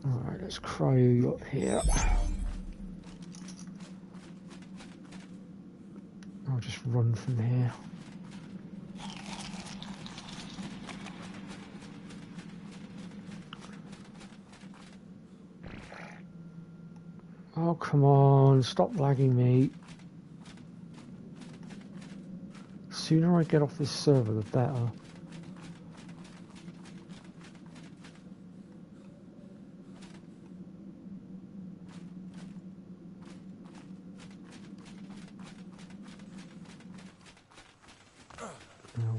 Alright, let's cryo you up here. I'll just run from here. Oh, come on, stop lagging me. The sooner I get off this server, the better.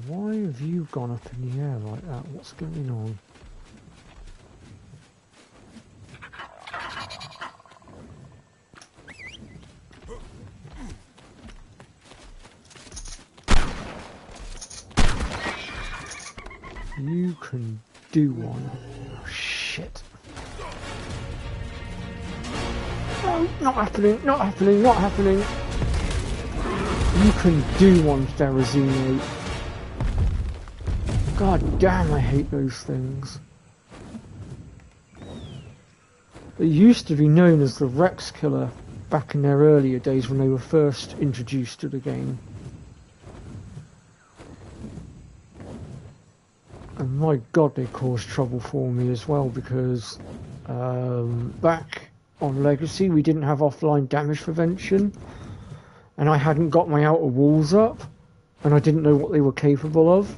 Why have you gone up in the air like that? What's going on? You can do one. Oh, shit. No, not happening, not happening, not happening. You can do one, Derazino. God damn, I hate those things. It used to be known as the Rex Killer back in their earlier days when they were first introduced to the game. And my god, they caused trouble for me as well because back on Legacy we didn't have offline damage prevention. and I hadn't got my outer walls up, and I didn't know what they were capable of.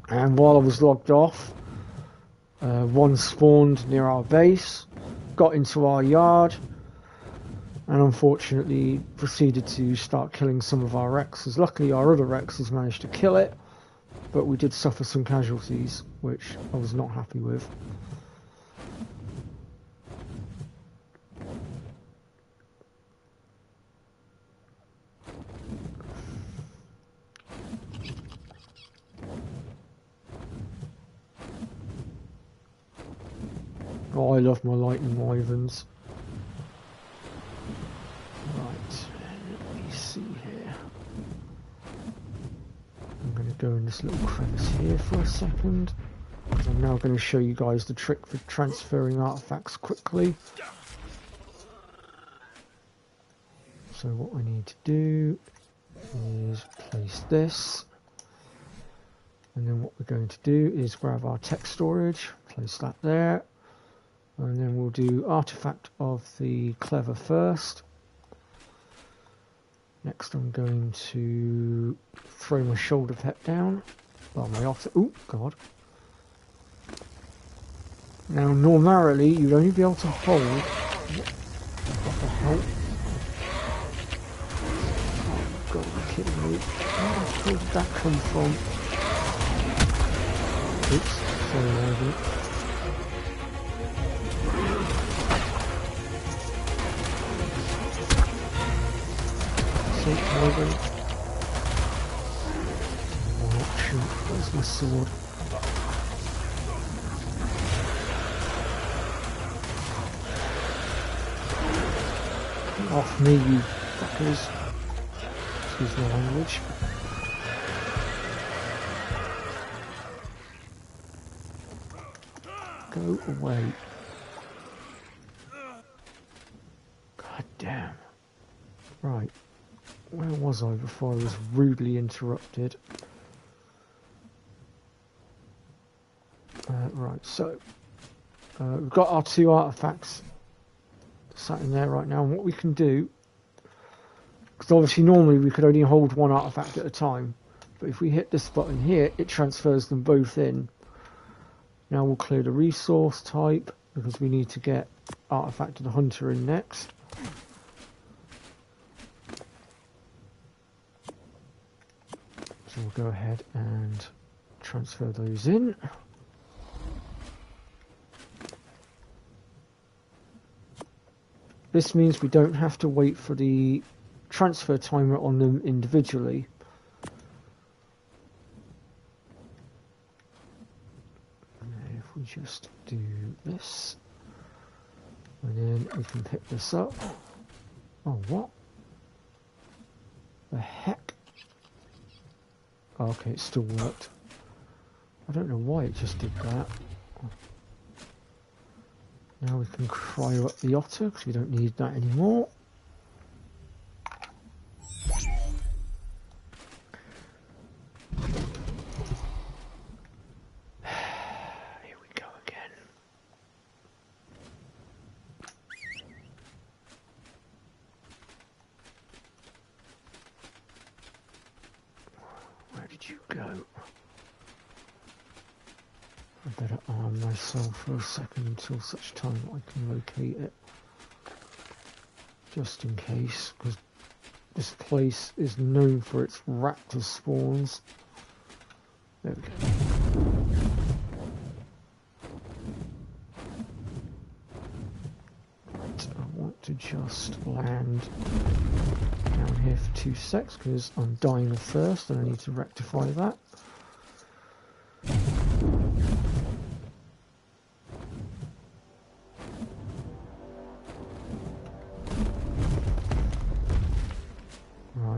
And while I was logged off, one spawned near our base, got into our yard, and unfortunately proceeded to start killing some of our Rexes. Luckily our other Rexes managed to kill it, but we did suffer some casualties, which I was not happy with. Oh, I love my lightning wyverns. Right, let me see here. I'm going to go in this little crevice here for a second, because I'm now going to show you guys the trick for transferring artifacts quickly. So what I need to do is place this, and then what we're going to do is grab our tech storage, place that there, and then we'll do artifact of the clever first. Next I'm going to throw my shoulder pet down. Well, my otter. Oh god. Now normally you'd only be able to hold. What the hell? Oh god, you're kidding me. Where did that come from? Oops, sorry, Ivan. Ivan. Oh shoot, where's my sword? Off me, you fuckers. Excuse my language. Go away. God damn. Right. Where was I before I was rudely interrupted? Right, so we've got our two artifacts sat in there right now, and what we can do, because obviously normally we could only hold one artifact at a time, but if we hit this button here, it transfers them both in. Now we'll clear the resource type, because we need to get artifact of the hunter in next. So we'll go ahead and transfer those in. This means we don't have to wait for the transfer timer on them individually. And if we just do this, and then we can pick this up. Oh, what the heck? Oh, okay, it still worked. I don't know why it just did that. Now we can cryo up the otter, because we don't need that anymore. Here we go again. Where did you go? I better arm myself for a second until such time that I can locate it. Just in case, because this place is known for its raptor spawns. There we go. Right, I want to just land down here for 2 secs because I'm dying of thirst and I need to rectify that.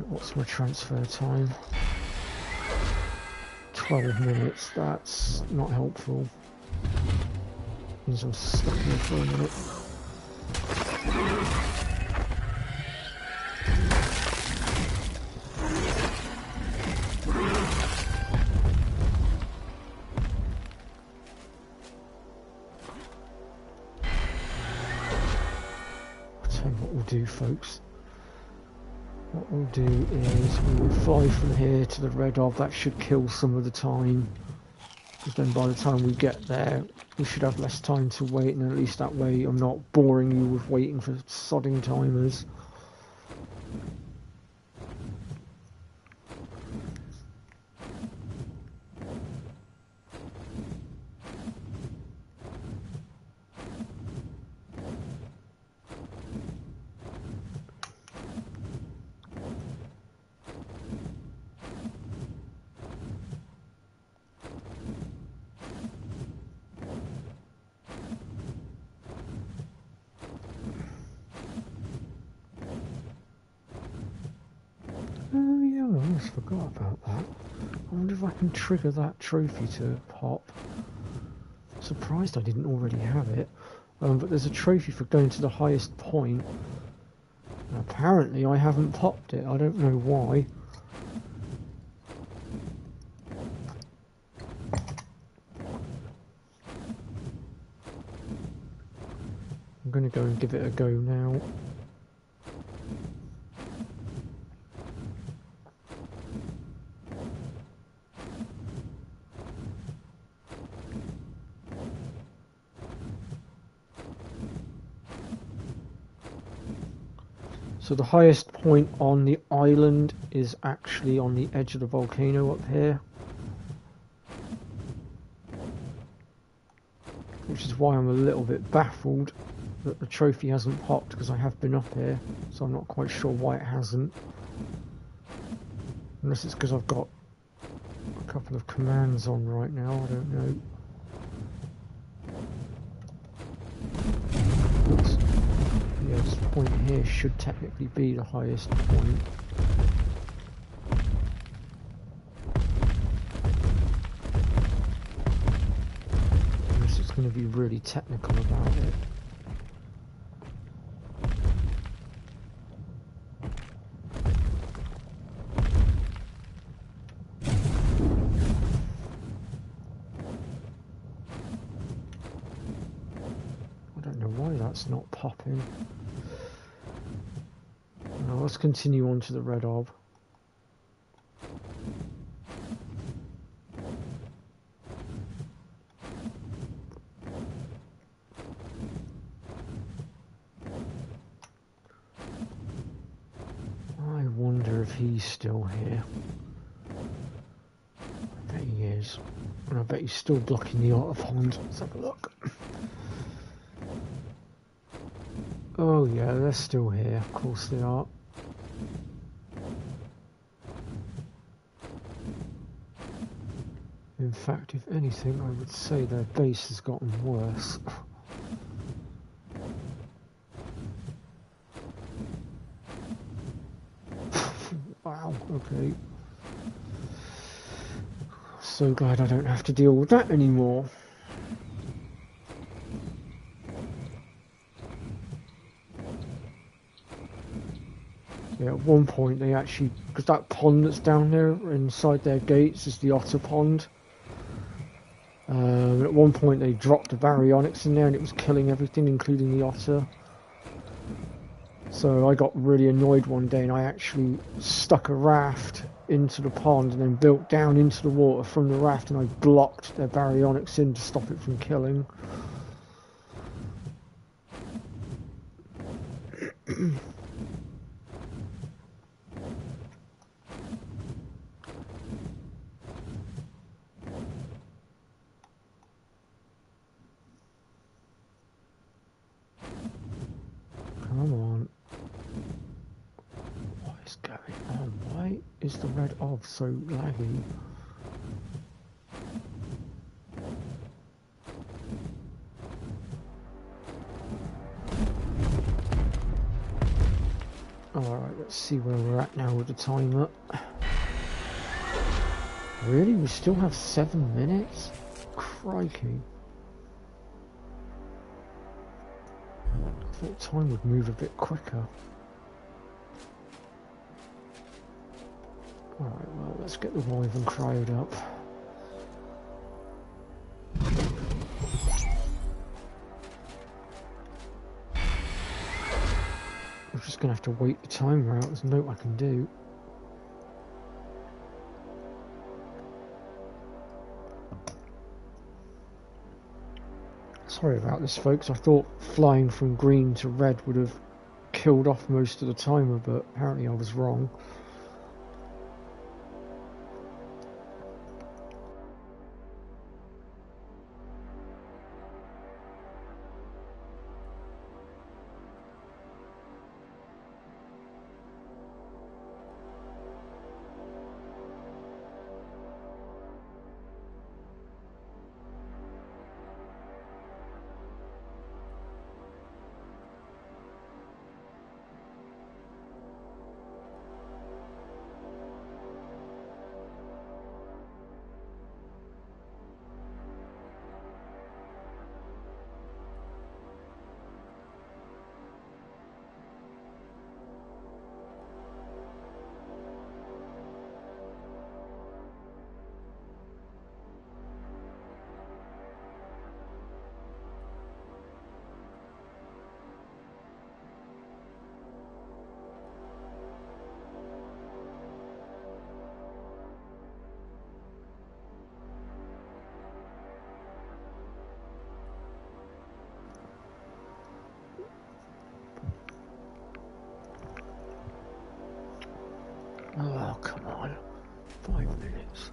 What's my transfer time? 12 minutes, that's not helpful. Means I'm stuck here for a minute. I'll tell you what we'll do, folks. What we'll do is we will fly from here to the red orb. That should kill some of the time, because then by the time we get there we should have less time to wait, and at least that way I'm not boring you with waiting for sodding timers. Oh yeah, I almost forgot about that. I wonder if I can trigger that trophy to pop. Surprised I didn't already have it. But there's a trophy for going to the highest point. And apparently I haven't popped it. I don't know why. I'm going to go and give it a go now. So the highest point on the island is actually on the edge of the volcano up here. Which is why I'm a little bit baffled that the trophy hasn't popped, because I have been up here, so I'm not quite sure why it hasn't. Unless it's because I've got a couple of commands on right now, I don't know. Yeah, this point here should technically be the highest point. Unless it's going to be really technical about it. I don't know why that's not popping. Now let's continue on to the red orb. I wonder if he's still here. I bet he is. And I bet he's still blocking the otter pond. Let's have a look. Oh yeah, they're still here. Of course they are. In fact, if anything, I would say their base has gotten worse. Wow, okay. So glad I don't have to deal with that anymore. Yeah, at one point they actually, because that pond that's down there inside their gates is the otter pond. At one point they dropped the baryonyx in there and it was killing everything, including the otter. So I got really annoyed one day and I actually stuck a raft into the pond and then built down into the water from the raft, and I blocked their baryonyx in to stop it from killing. Come on. What is going on? Why is the red orb so laggy? Alright, let's see where we're at now with the timer. Really? We still have 7 minutes? Crikey. I thought time would move a bit quicker. Alright, well, let's get the wyvern cryoed up. I'm just just going to have to wait the timer out. There's no I can do. Sorry about this, folks. I thought flying from green to red would have killed off most of the timer, but apparently I was wrong. Oh, come on. 5 minutes.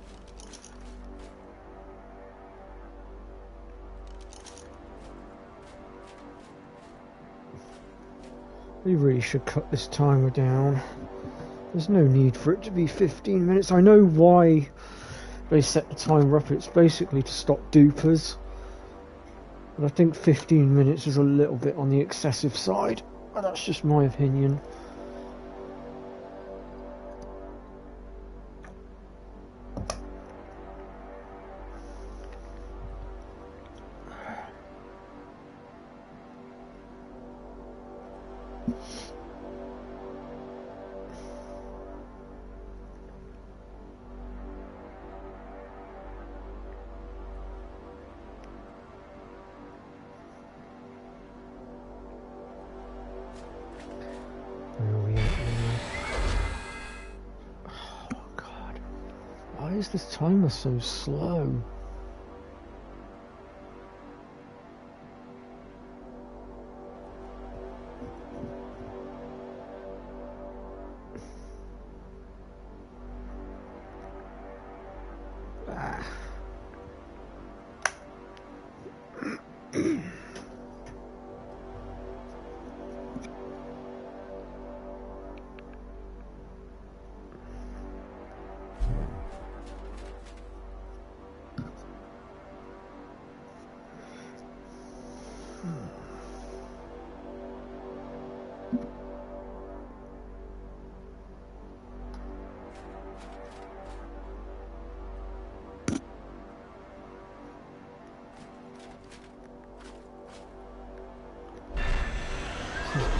We really should cut this timer down. There's no need for it to be 15 minutes. I know why they set the timer up. It's basically to stop dupers. But I think 15 minutes is a little bit on the excessive side. But that's just my opinion. Where are we at now? Oh god. Why is this timer so slow?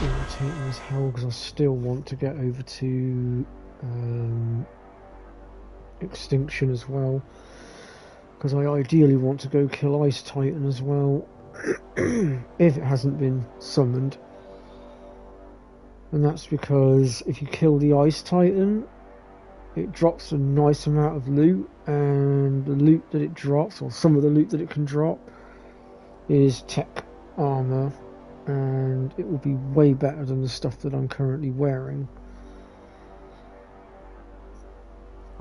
Irritating as hell because I still want to get over to Extinction as well, because I ideally want to go kill Ice Titan as well if it hasn't been summoned. And that's because if you kill the Ice Titan, it drops a nice amount of loot, and the loot that it drops, or some of the loot that it can drop, is tech armor, and it will be way better than the stuff that I'm currently wearing.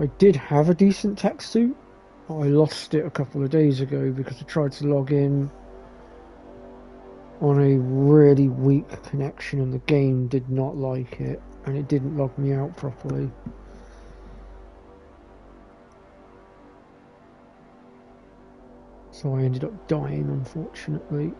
I did have a decent tech suit, but I lost it a couple of days ago because I tried to log in on a really weak connection and the game did not like it, and it didn't log me out properly. So I ended up dying, unfortunately.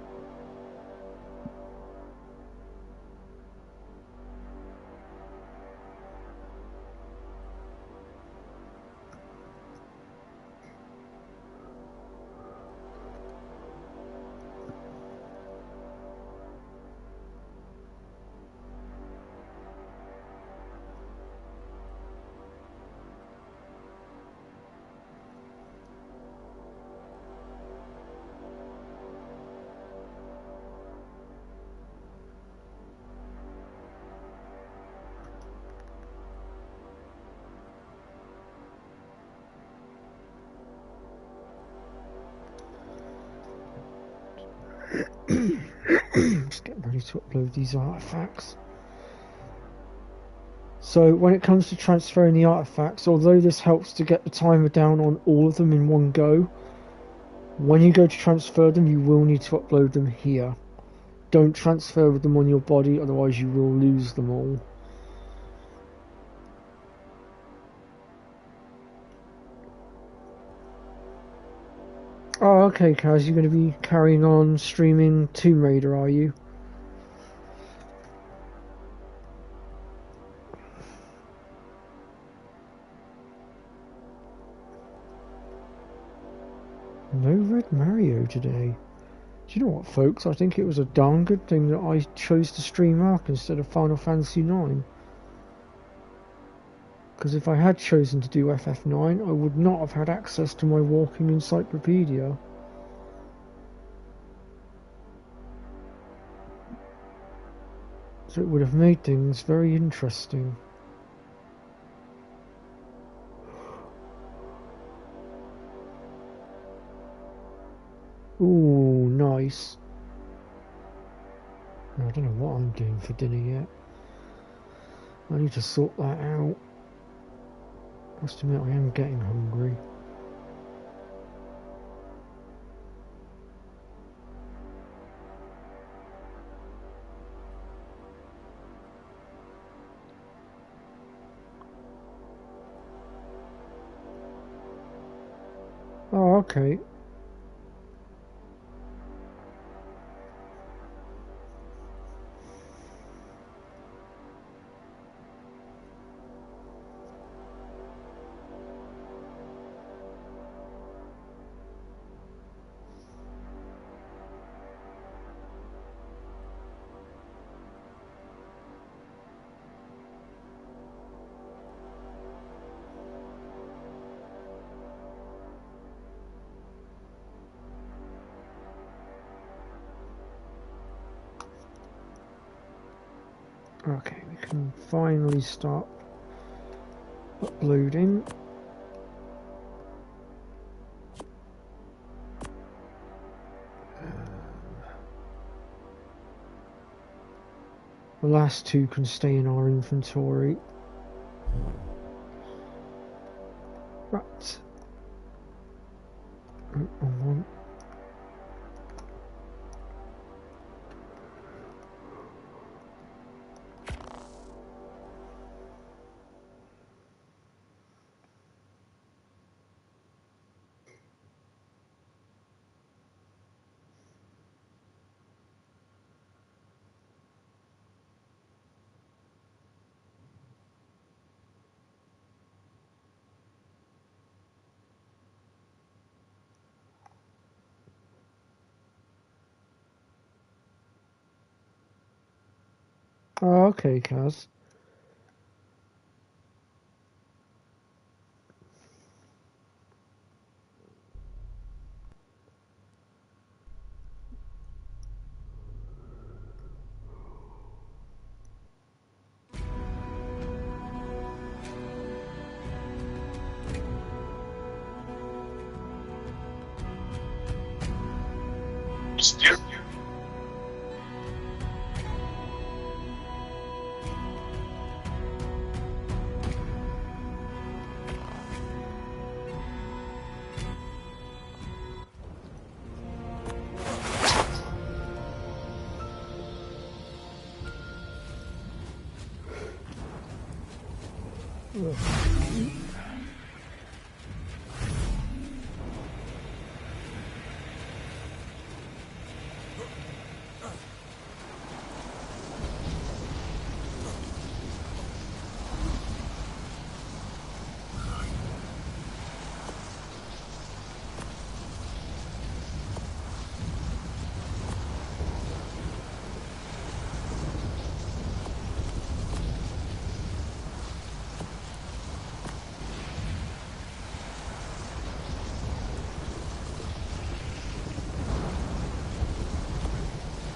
Just getting ready to upload these artifacts. So when it comes to transferring the artifacts, although this helps to get the timer down on all of them in one go, when you go to transfer them, you will need to upload them here. Don't transfer with them on your body, otherwise you will lose them all. Oh, okay, Kaz, you're going to be carrying on streaming Tomb Raider, are you? No Red Mario today. Do you know what, folks? I think it was a darn good thing that I chose to stream Ark instead of Final Fantasy IX. Because if I had chosen to do FF9, I would not have had access to my walking encyclopedia. So it would have made things very interesting. Ooh, nice. I don't know what I'm doing for dinner yet. I need to sort that out. Must admit, I am getting hungry. Oh, okay. Okay, we can finally start uploading. The last two can stay in our inventory. Right. Wrong one. Oh, okay, Kaz. Still.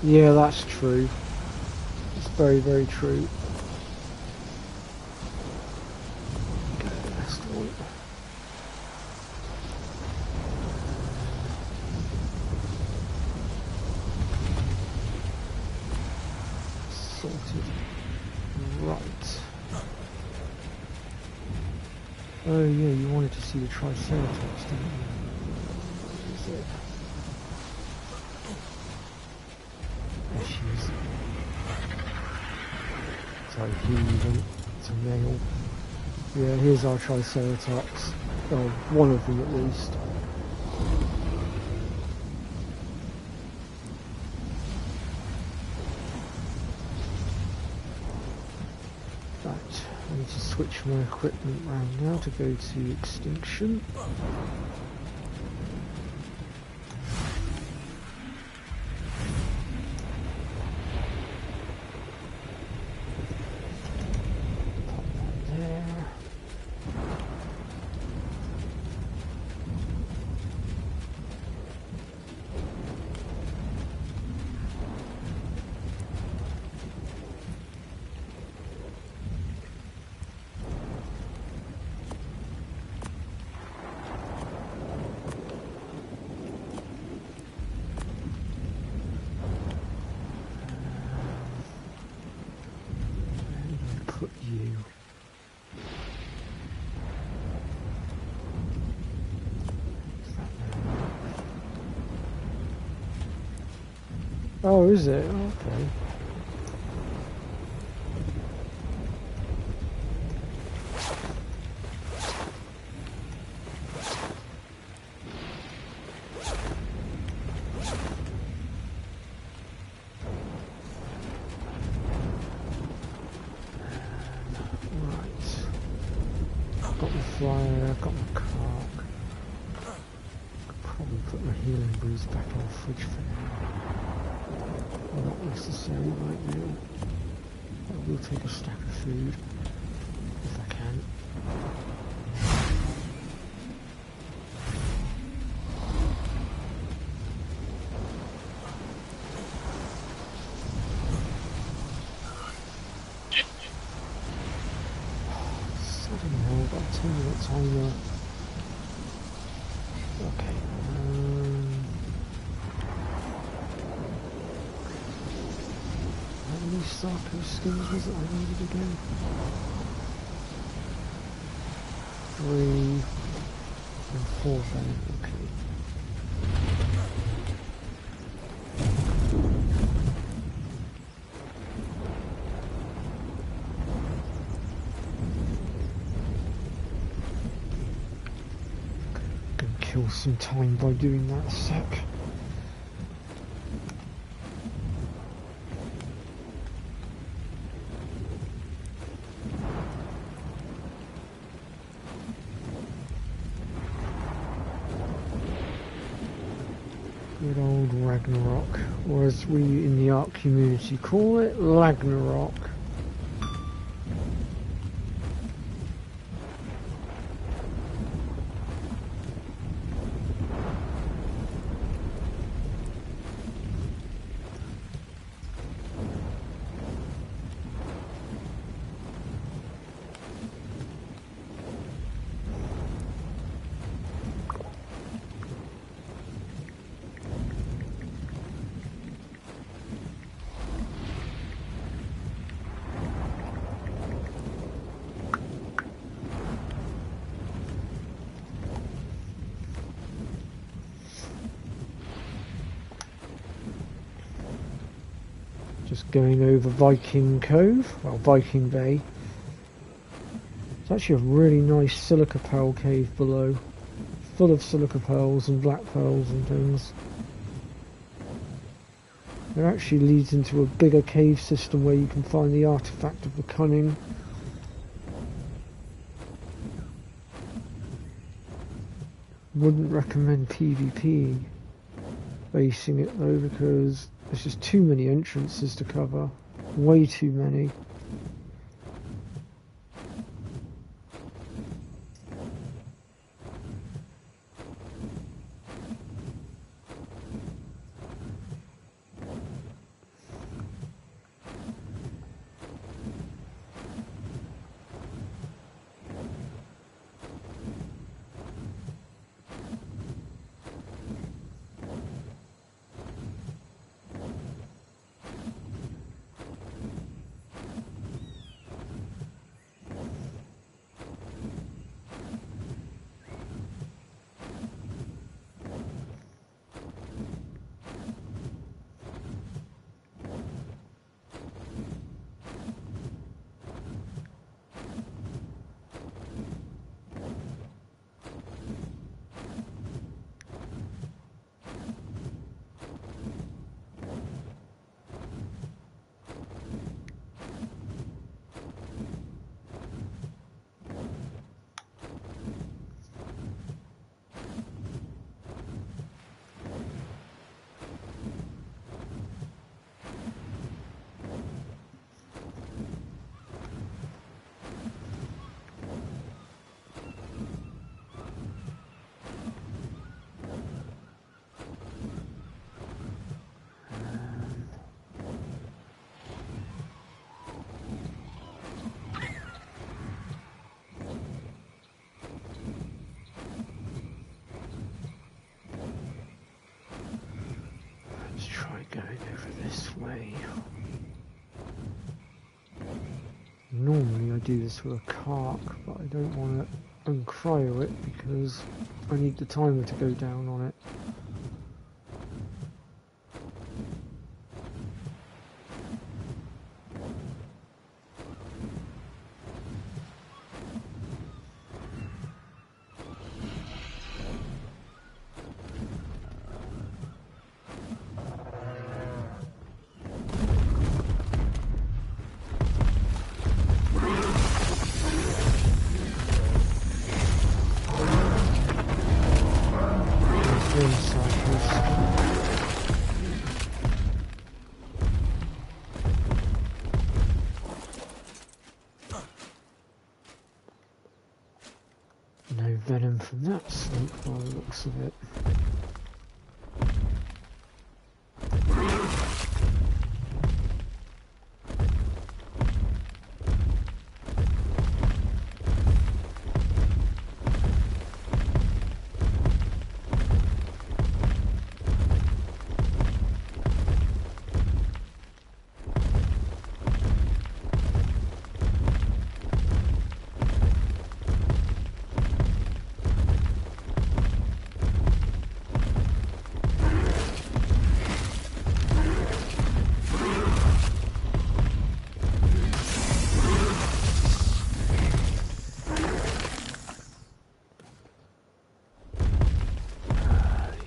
Yeah, that's true. It's very, very true. Okay, last one. Oh yeah, you wanted to see the Triceratops, didn't you? Is it? There she is. Sorry, he even. It's a male. Yeah, here's our Triceratops. Oh, one of them at least. Right, I need to switch my equipment around now to go to extinction. Pop that there. Put you. Oh, is it? Okay. Got my flyer, got my cark. Could probably put my healing brews back in the fridge for now. Not necessary right now. I will take a stack of food if I can. Suddenly, I'll tell you what time. Okay. How many Sarko skins was it I needed again? 3 and 4 then. Okay. Gonna kill some time by doing that a sec. Good old Ragnarok, or as we in the art community call it, Ragnarok. Just going over Viking Cove, well, Viking Bay. It's actually a really nice silica pearl cave below, full of silica pearls and black pearls and things. It actually leads into a bigger cave system where you can find the artifact of the cunning. Wouldn't recommend PvP basing it though, because there's just too many entrances to cover. Way too many. do this with a cark, but I don't want to uncryo it because I need the timer to go down on it. No venom from that snake by the looks of it.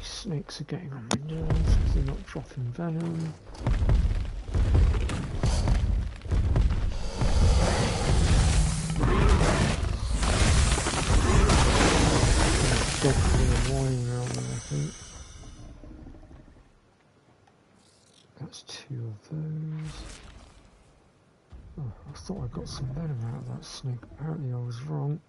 Snakes are getting on my nerves because they're not dropping venom. There's definitely a wine around there, I think. That's 2 of those. Oh, I thought I got some venom out of that snake. Apparently I was wrong.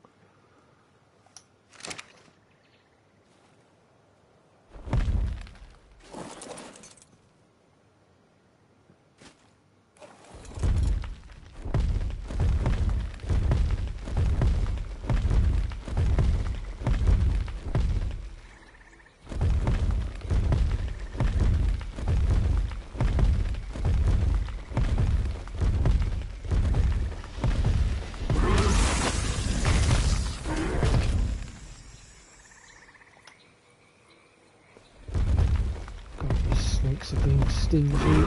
Snakes are being stingy.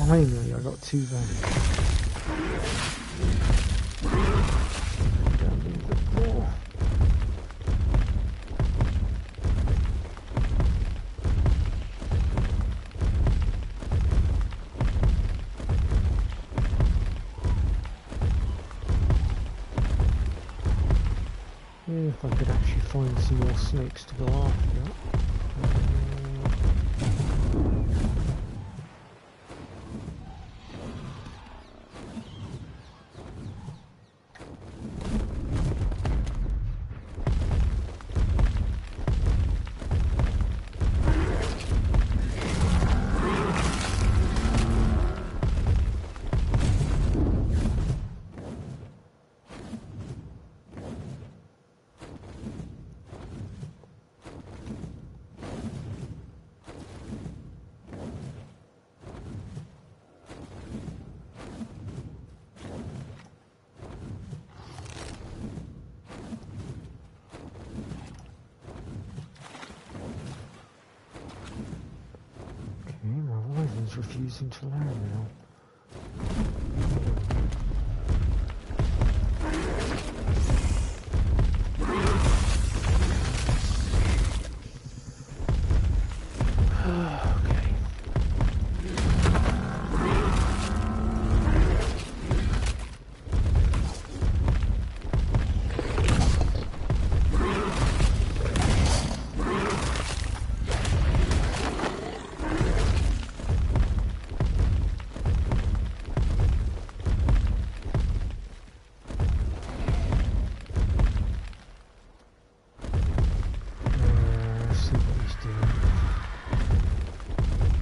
Finally, I got 2 venom. Get a little bit more. If I could actually find some more snakes to go after. refusing to land now.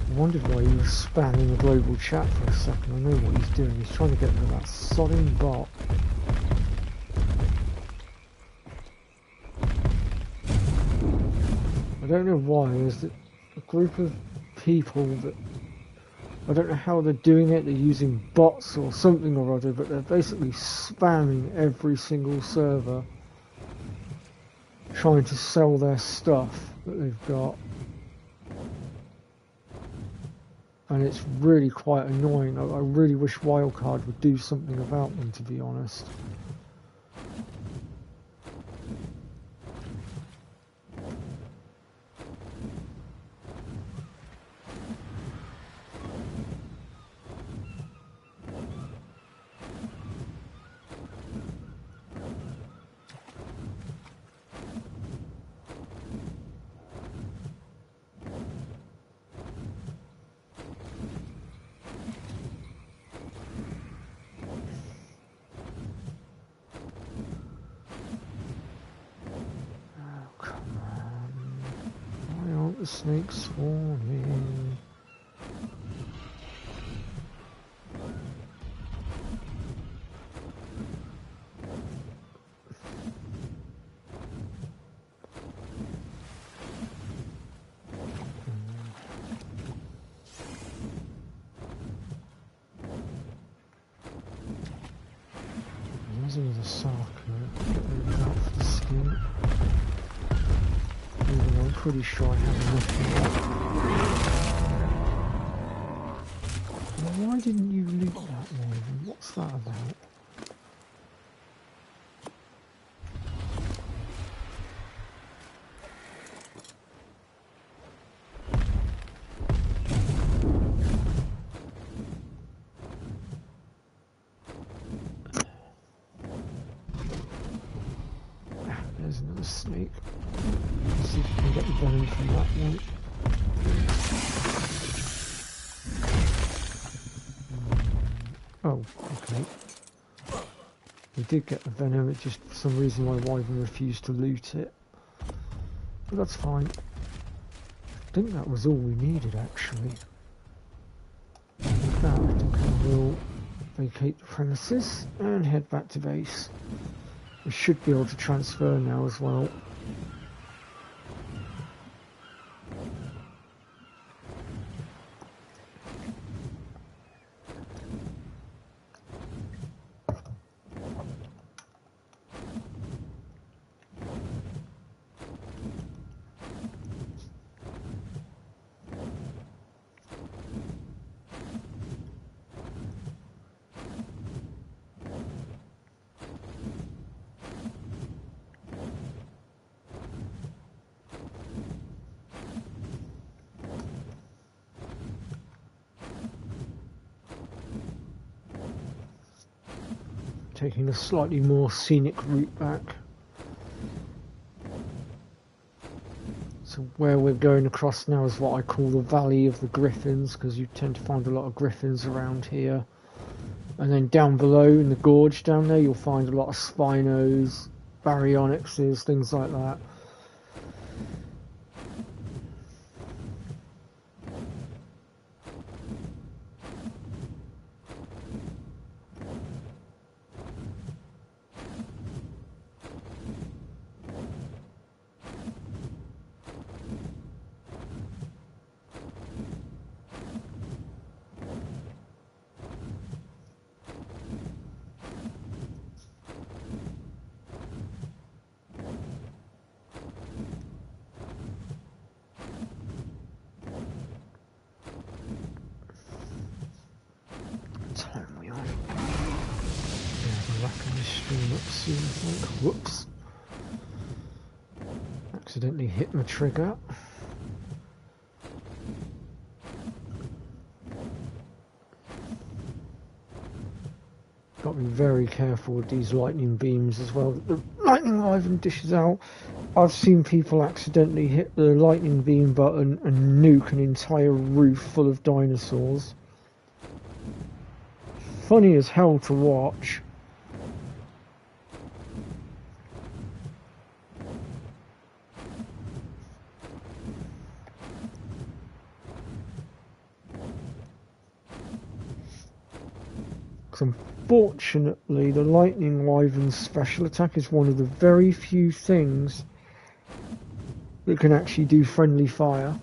I wondered why he was spamming the global chat for a second. I know what he's doing. He's trying to get rid of that sodding bot. I don't know why. There's a group of people that I don't know how they're doing it. They're using bots or something or other, but they're basically spamming every single server, trying to sell their stuff that they've got. And it's really quite annoying. I really wish Wildcard would do something about them, to be honest. The snakes spawning. There's another socket. Get rid of that for the skin. I'm pretty sure I have enough of that. Why didn't you loot that, Raven? What's that about? There's another snake. Let's see if we can get the venom from that one. Oh, okay. We did get the venom, it just for some reason my Wyvern refused to loot it. But that's fine. I think that was all we needed actually. And with that, I think I will vacate the premises and head back to base. We should be able to transfer now as well. Taking a slightly more scenic route back. So where we're going across now is what I call the Valley of the Griffins, because you tend to find a lot of griffins around here. And then down below in the gorge down there you'll find a lot of Spinos, Baryonyxes, things like that. time we on? Yeah, I'm wrapping this stream up soon, I think. Whoops. Accidentally hit my trigger. Got to be very careful with these lightning beams as well. The lightning Wyvern dishes out. I've seen people accidentally hit the lightning beam button and nuke an entire roof full of dinosaurs. Funny as hell to watch. Unfortunately, the Lightning Wyvern's special attack is one of the very few things that can actually do friendly fire.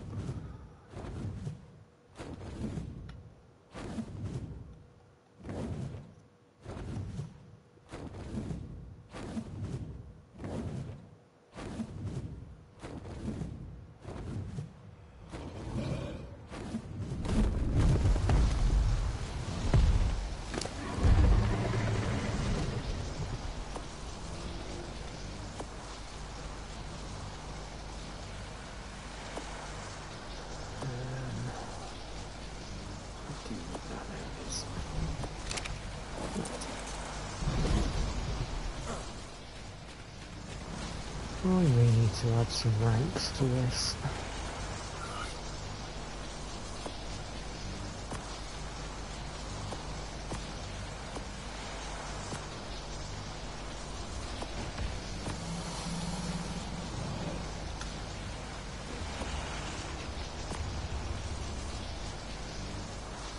I may need to add some ranks to this.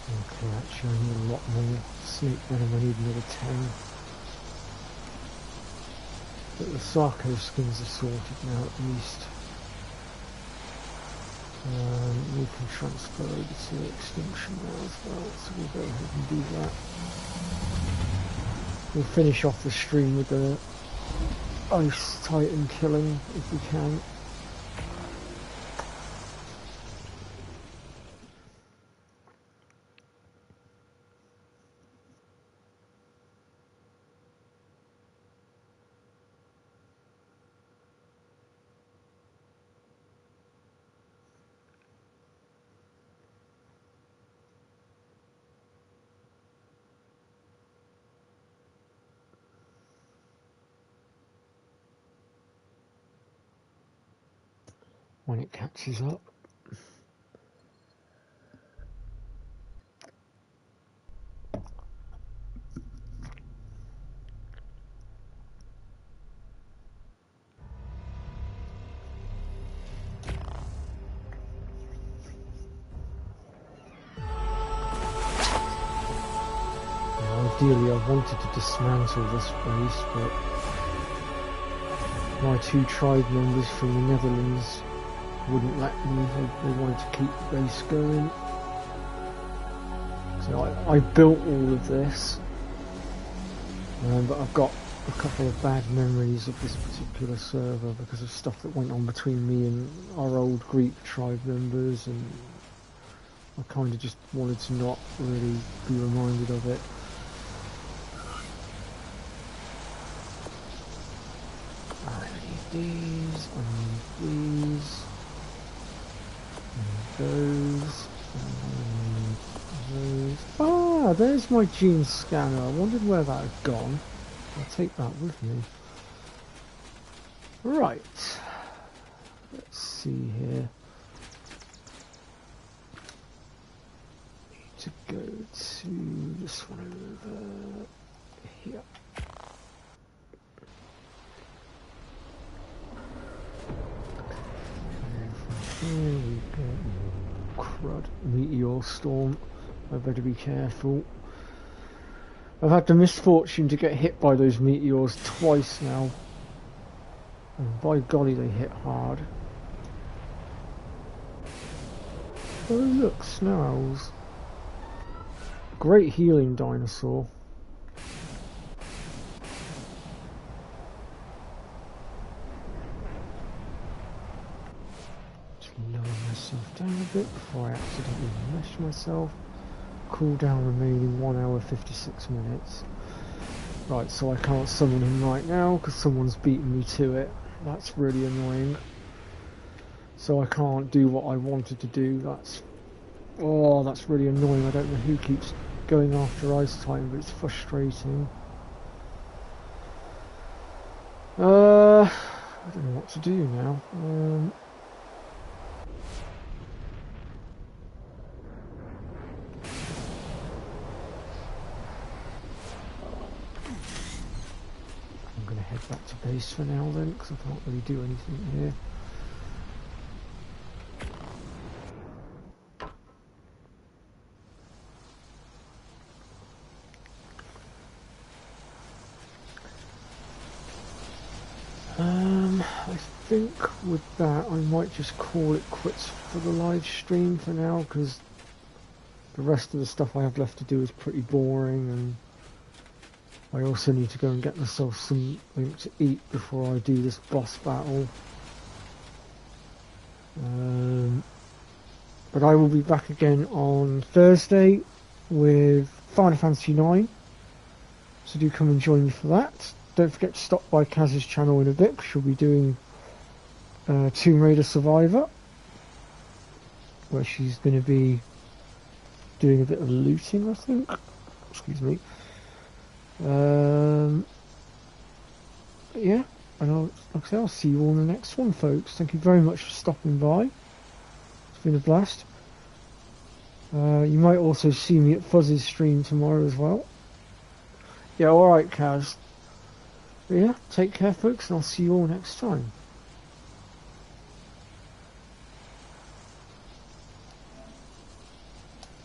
Okay, actually I need a lot more snake venom, I need another 10. But the Sarco skins are sorted now at least. We can transfer over to Extinction now as well, so we'll go ahead and do that. We'll finish off the stream with the Ice Titan killing if we can. When it catches up. Ideally I wanted to dismantle this base, but my 2 tribe members from the Netherlands wouldn't let me. They wanted to keep the base going. So I built all of this, but I've got a couple of bad memories of this particular server because of stuff that went on between me and our old Greek tribe members, and I kind of just wanted to not really be reminded of it. I need these, I need these. Those, those. Ah, there's my gene scanner. I wondered where that had gone. I'll take that with me. Right. Let's see here. Need to go to this one over here. Here we go. Crud. Meteor storm. I better be careful. I've had the misfortune to get hit by those meteors twice now. And by golly, they hit hard. Oh look, snow owls. Great healing dinosaur. Lower myself down a bit before I accidentally mesh myself. cooldown remaining 1 hour 56 minutes. Right, so I can't summon him right now because someone's beaten me to it. That's really annoying. So I can't do what I wanted to do. That's really annoying. I don't know who keeps going after Ice Titan, but it's frustrating. I don't know what to do now. I'm going to head back to base for now then, because I can't really do anything here. I think with that I might just call it quits for the live stream for now, because the rest of the stuff I have left to do is pretty boring, and I also need to go and get myself something to eat before I do this boss battle. But I will be back again on Thursday with Final Fantasy 9, so do come and join me for that. Don't forget to stop by Kaz's channel in a bit, because she'll be doing Tomb Raider Survivor, where she's going to be doing a bit of looting, I think. Excuse me. Yeah, and like I say, I'll see you all in the next one, folks. Thank you very much for stopping by. It's been a blast. You might also see me at Fuzz's stream tomorrow as well. Yeah, alright, Kaz. But yeah, take care, folks, and I'll see you all next time.